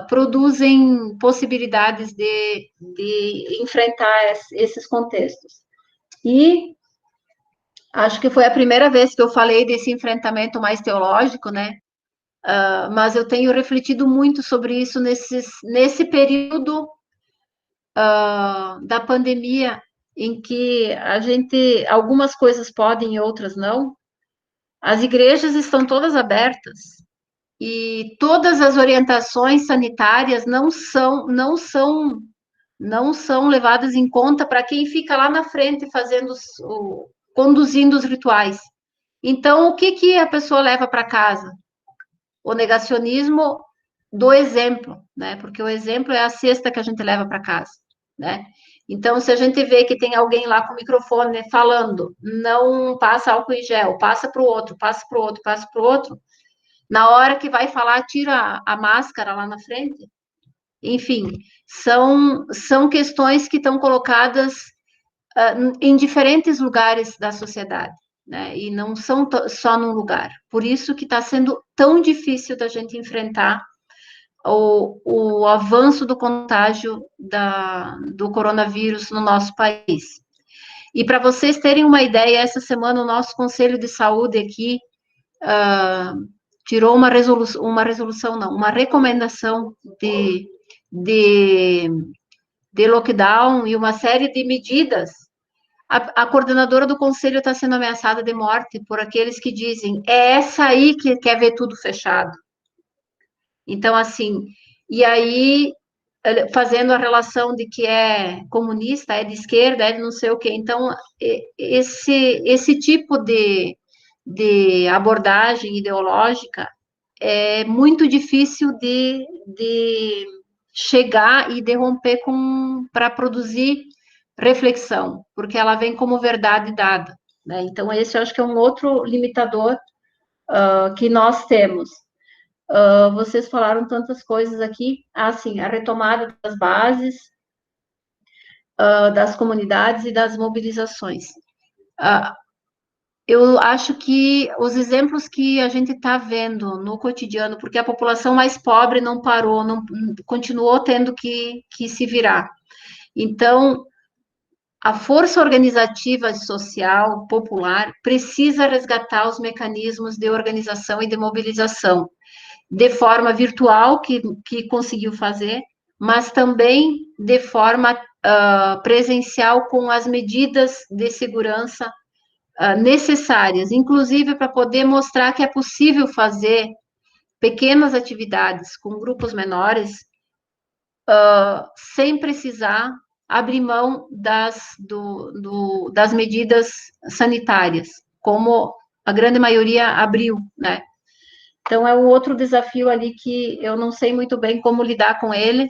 produzem possibilidades de enfrentar esses contextos. E acho que foi a primeira vez que eu falei desse enfrentamento mais teológico, né? Mas eu tenho refletido muito sobre isso nesse período da pandemia, em que algumas coisas podem e outras não. As igrejas estão todas abertas, e todas as orientações sanitárias não são levadas em conta para quem fica lá na frente conduzindo os rituais. Então, o que a pessoa leva para casa? O negacionismo do exemplo, né? Porque o exemplo é a cesta que a gente leva para casa, né? Então, se a gente vê que tem alguém lá com o microfone falando, não passa álcool em gel, passa para o outro, passa para o outro, passa para o outro, na hora que vai falar, tira a máscara lá na frente. Enfim, são questões que estão colocadas em diferentes lugares da sociedade, né? E não são só num lugar. Por isso que está sendo tão difícil da gente enfrentar o avanço do contágio do coronavírus no nosso país. E para vocês terem uma ideia, essa semana o nosso Conselho de Saúde aqui tirou uma recomendação de lockdown e uma série de medidas. A coordenadora do conselho está sendo ameaçada de morte por aqueles que dizem, é essa aí que quer ver tudo fechado. Então, assim, e aí, fazendo a relação de que é comunista, é de esquerda, é de não sei o quê. Então, esse tipo de abordagem ideológica é muito difícil de chegar e de romper para produzir reflexão, porque ela vem como verdade dada, né? Então, esse eu acho que é um outro limitador que nós temos. Vocês falaram tantas coisas aqui, assim, a retomada das bases, das comunidades e das mobilizações. Eu acho que os exemplos que a gente está vendo no cotidiano, porque a população mais pobre não parou, continuou tendo que se virar. Então, a força organizativa social popular precisa resgatar os mecanismos de organização e de mobilização, de forma virtual, que conseguiu fazer, mas também de forma presencial, com as medidas de segurança necessárias, inclusive para poder mostrar que é possível fazer pequenas atividades com grupos menores, sem precisar abrir mão das medidas sanitárias, como a grande maioria abriu, né? Então, é um outro desafio ali que eu não sei muito bem como lidar com ele,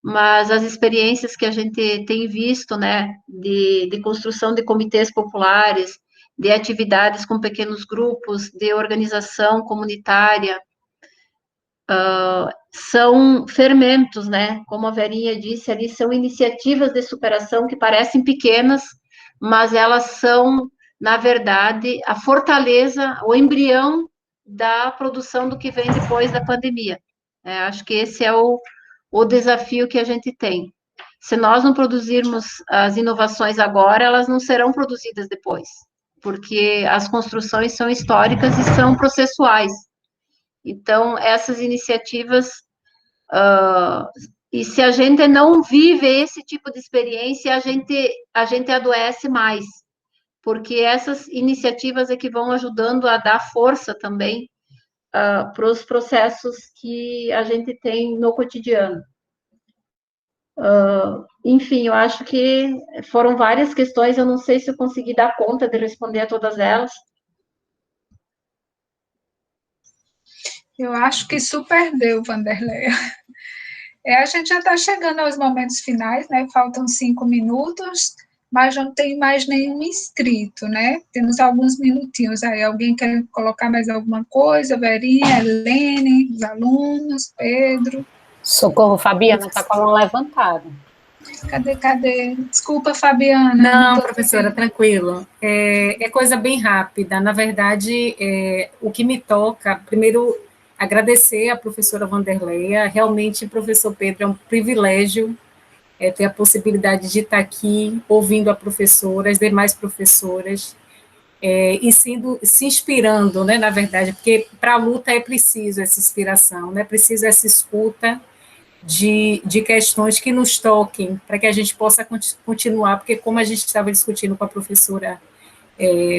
mas as experiências que a gente tem visto, né, de construção de comitês populares, de atividades com pequenos grupos, de organização comunitária, são fermentos, né? Como a Verinha disse ali, são iniciativas de superação que parecem pequenas, mas elas são, na verdade, a fortaleza, o embrião da produção do que vem depois da pandemia. Acho que esse é o desafio que a gente tem. Se nós não produzirmos as inovações agora, elas não serão produzidas depois, porque as construções são históricas e são processuais. Então, essas iniciativas, e se a gente não vive esse tipo de experiência, a gente adoece mais, porque essas iniciativas é que vão ajudando a dar força também para os processos que a gente tem no cotidiano. Enfim, eu acho que foram várias questões, eu não sei se eu consegui dar conta de responder a todas elas. Eu acho que super deu, Vanderleia. A gente já está chegando aos momentos finais, né? Faltam 5 minutos, mas não tem mais nenhum inscrito, né? Temos alguns minutinhos aí. Alguém quer colocar mais alguma coisa? Verinha, Helene, os alunos, Pedro? Socorro, Fabiana, está com a mão levantada. Cadê? Desculpa, Fabiana. Não, professora, tranquilo. É coisa bem rápida. Na verdade, o que me toca, primeiro, agradecer à professora Vanderleia. Realmente, professor Pedro, é um privilégio ter a possibilidade de estar aqui ouvindo a professora, as demais professoras, e se inspirando, né, na verdade, porque para a luta é preciso essa inspiração, né, preciso essa escuta de questões que nos toquem, para que a gente possa continuar, porque como a gente estava discutindo com a professora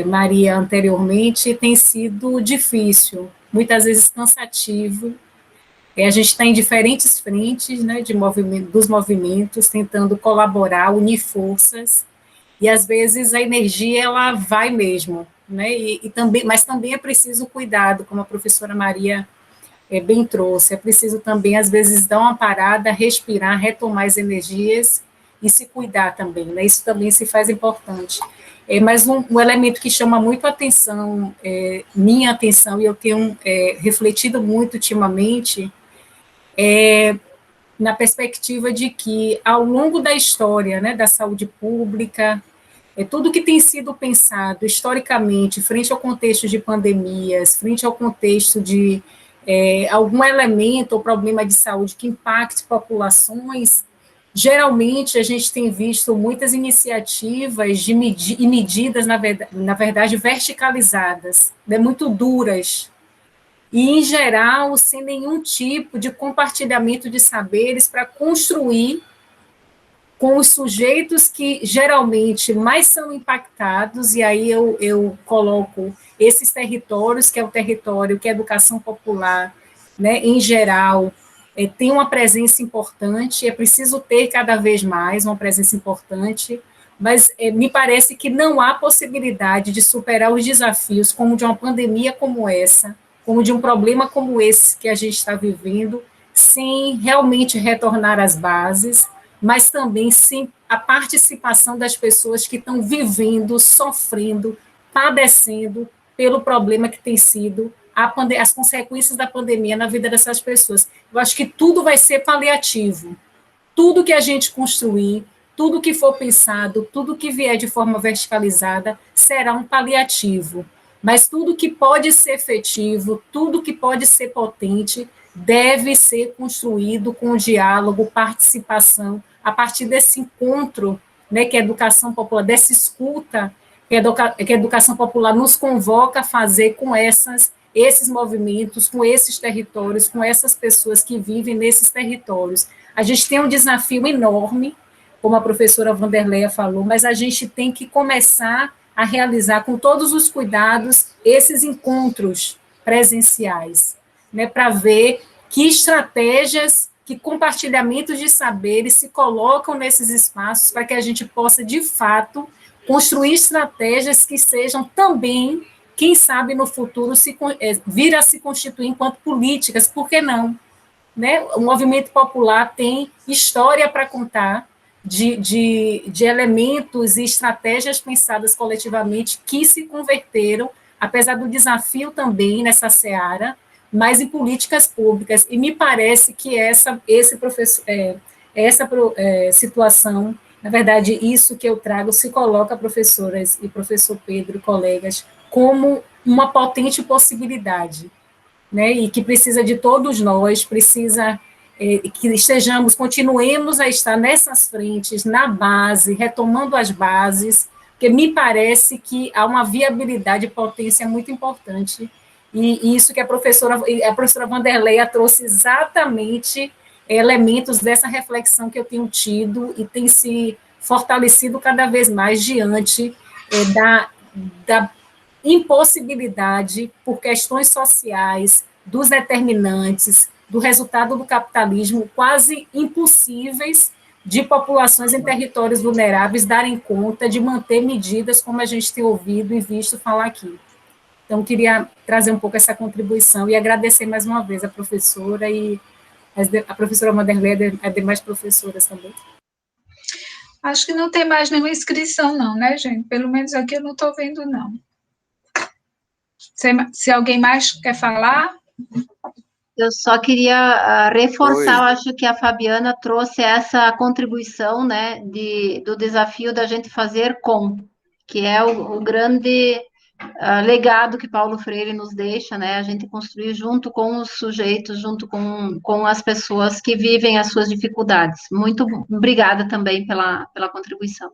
Maria anteriormente, tem sido difícil, muitas vezes cansativo. A gente está em diferentes frentes, né, dos movimentos, tentando colaborar, unir forças, e às vezes a energia ela vai mesmo, né, mas também é preciso cuidado, como a professora Maria bem trouxe, é preciso também, às vezes, dar uma parada, respirar, retomar as energias e se cuidar também, né? Isso também se faz importante. Mas um elemento que chama muito a atenção, minha atenção, e eu tenho refletido muito ultimamente, na perspectiva de que, ao longo da história, né, da saúde pública, tudo que tem sido pensado historicamente, frente ao contexto de pandemias, frente ao contexto de algum elemento ou problema de saúde que impacte populações, geralmente a gente tem visto muitas iniciativas e medidas, na verdade, verticalizadas, né, muito duras, e, em geral, sem nenhum tipo de compartilhamento de saberes para construir com os sujeitos que geralmente mais são impactados, e aí eu coloco esses territórios, que é o território que a educação popular, né, em geral, tem uma presença importante, é preciso ter cada vez mais uma presença importante, mas me parece que não há possibilidade de superar os desafios como de uma pandemia como essa, como de um problema como esse que a gente está vivendo, sem realmente retornar às bases, mas também sim a participação das pessoas que estão vivendo, sofrendo, padecendo pelo problema que tem sido as consequências da pandemia na vida dessas pessoas. Eu acho que tudo vai ser paliativo. Tudo que a gente construir, tudo que for pensado, tudo que vier de forma verticalizada, será um paliativo. Mas tudo que pode ser efetivo, tudo que pode ser potente, deve ser construído com diálogo, participação, a partir desse encontro, né, que a educação popular, dessa escuta, que a educação popular nos convoca a fazer com esses movimentos, com esses territórios, com essas pessoas que vivem nesses territórios. A gente tem um desafio enorme, como a professora Vanderleia falou, mas a gente tem que começar a realizar com todos os cuidados esses encontros presenciais, né, para ver que estratégias, que compartilhamentos de saberes se colocam nesses espaços para que a gente possa, de fato, construir estratégias que sejam também, quem sabe no futuro, vir a se constituir enquanto políticas, por que não? Né? O movimento popular tem história para contar de elementos e estratégias pensadas coletivamente que se converteram, apesar do desafio também nessa seara, mas em políticas públicas. E me parece que essa situação, na verdade, isso que eu trago, se coloca, professoras e professor Pedro e colegas, como uma potente possibilidade, né, e que precisa de todos nós, precisa que continuemos a estar nessas frentes, na base, retomando as bases, porque me parece que há uma viabilidade e potência muito importante, e isso que a professora Wanderleia trouxe exatamente elementos dessa reflexão que eu tenho tido e tem se fortalecido cada vez mais diante da impossibilidade, por questões sociais, dos determinantes, do resultado do capitalismo, quase impossíveis de populações em territórios vulneráveis darem conta de manter medidas como a gente tem ouvido e visto falar aqui. Então, queria trazer um pouco essa contribuição e agradecer mais uma vez a professora e a professora Wanderleia e as demais professoras também. Acho que não tem mais nenhuma inscrição, não, né, gente? Pelo menos aqui eu não estou vendo, não. Se alguém mais quer falar? Eu só queria reforçar, eu acho que a Fabiana trouxe essa contribuição, né, do desafio da gente fazer que é o grande legado que Paulo Freire nos deixa, né, a gente construir junto com os sujeitos, junto com as pessoas que vivem as suas dificuldades. Muito obrigada também pela contribuição.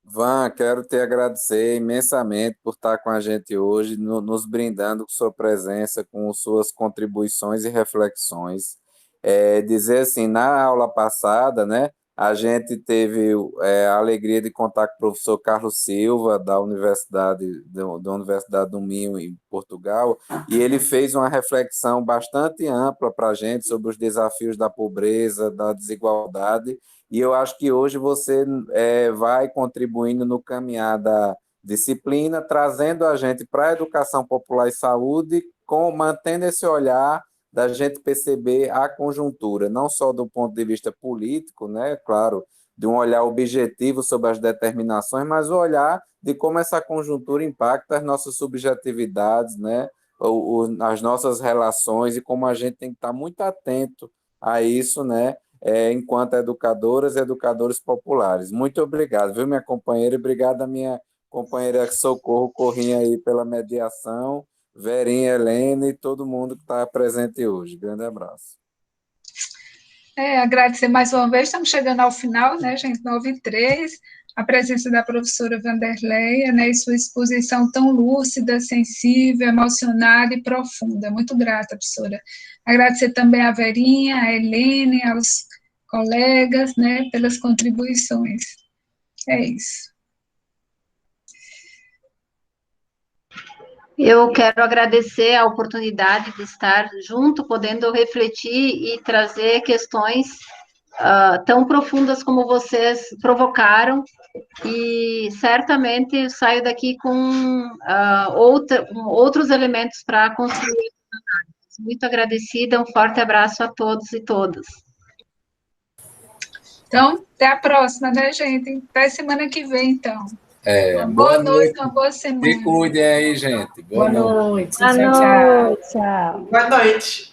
Van, quero te agradecer imensamente por estar com a gente hoje, nos brindando com sua presença, com suas contribuições e reflexões. Dizer assim, na aula passada, né, a gente teve a alegria de contar com o professor Carlos Silva, da Universidade do Minho, em Portugal, e ele fez uma reflexão bastante ampla para a gente sobre os desafios da pobreza, da desigualdade, e eu acho que hoje você vai contribuindo no caminhar da disciplina, trazendo a gente para a educação popular e saúde, mantendo esse olhar da gente perceber a conjuntura, não só do ponto de vista político, né, claro, de um olhar objetivo sobre as determinações, mas o olhar de como essa conjuntura impacta as nossas subjetividades, né, as nossas relações, e como a gente tem que estar muito atento a isso, né, enquanto educadoras e educadores populares. Muito obrigado, viu, minha companheira, e obrigado a minha companheira Socorro Corrinha aí pela mediação, Verinha, Helena e todo mundo que está presente hoje. Grande abraço. Agradecer mais uma vez, estamos chegando ao final, né, gente, 9h03, a presença da professora Wanderleia, né, e sua exposição tão lúcida, sensível, emocionada e profunda. Muito grata, professora. Agradecer também a Verinha, a Helene, aos colegas, né, pelas contribuições. É isso. Eu quero agradecer a oportunidade de estar junto, podendo refletir e trazer questões tão profundas como vocês provocaram, e certamente eu saio daqui com outros elementos para construir. Muito agradecida, um forte abraço a todos e todas. Então, até a próxima, né, gente? Até semana que vem, então. Boa noite, uma boa semana. Se cuidem aí, gente. Boa noite. Boa Tchau, noite, tchau. Boa noite.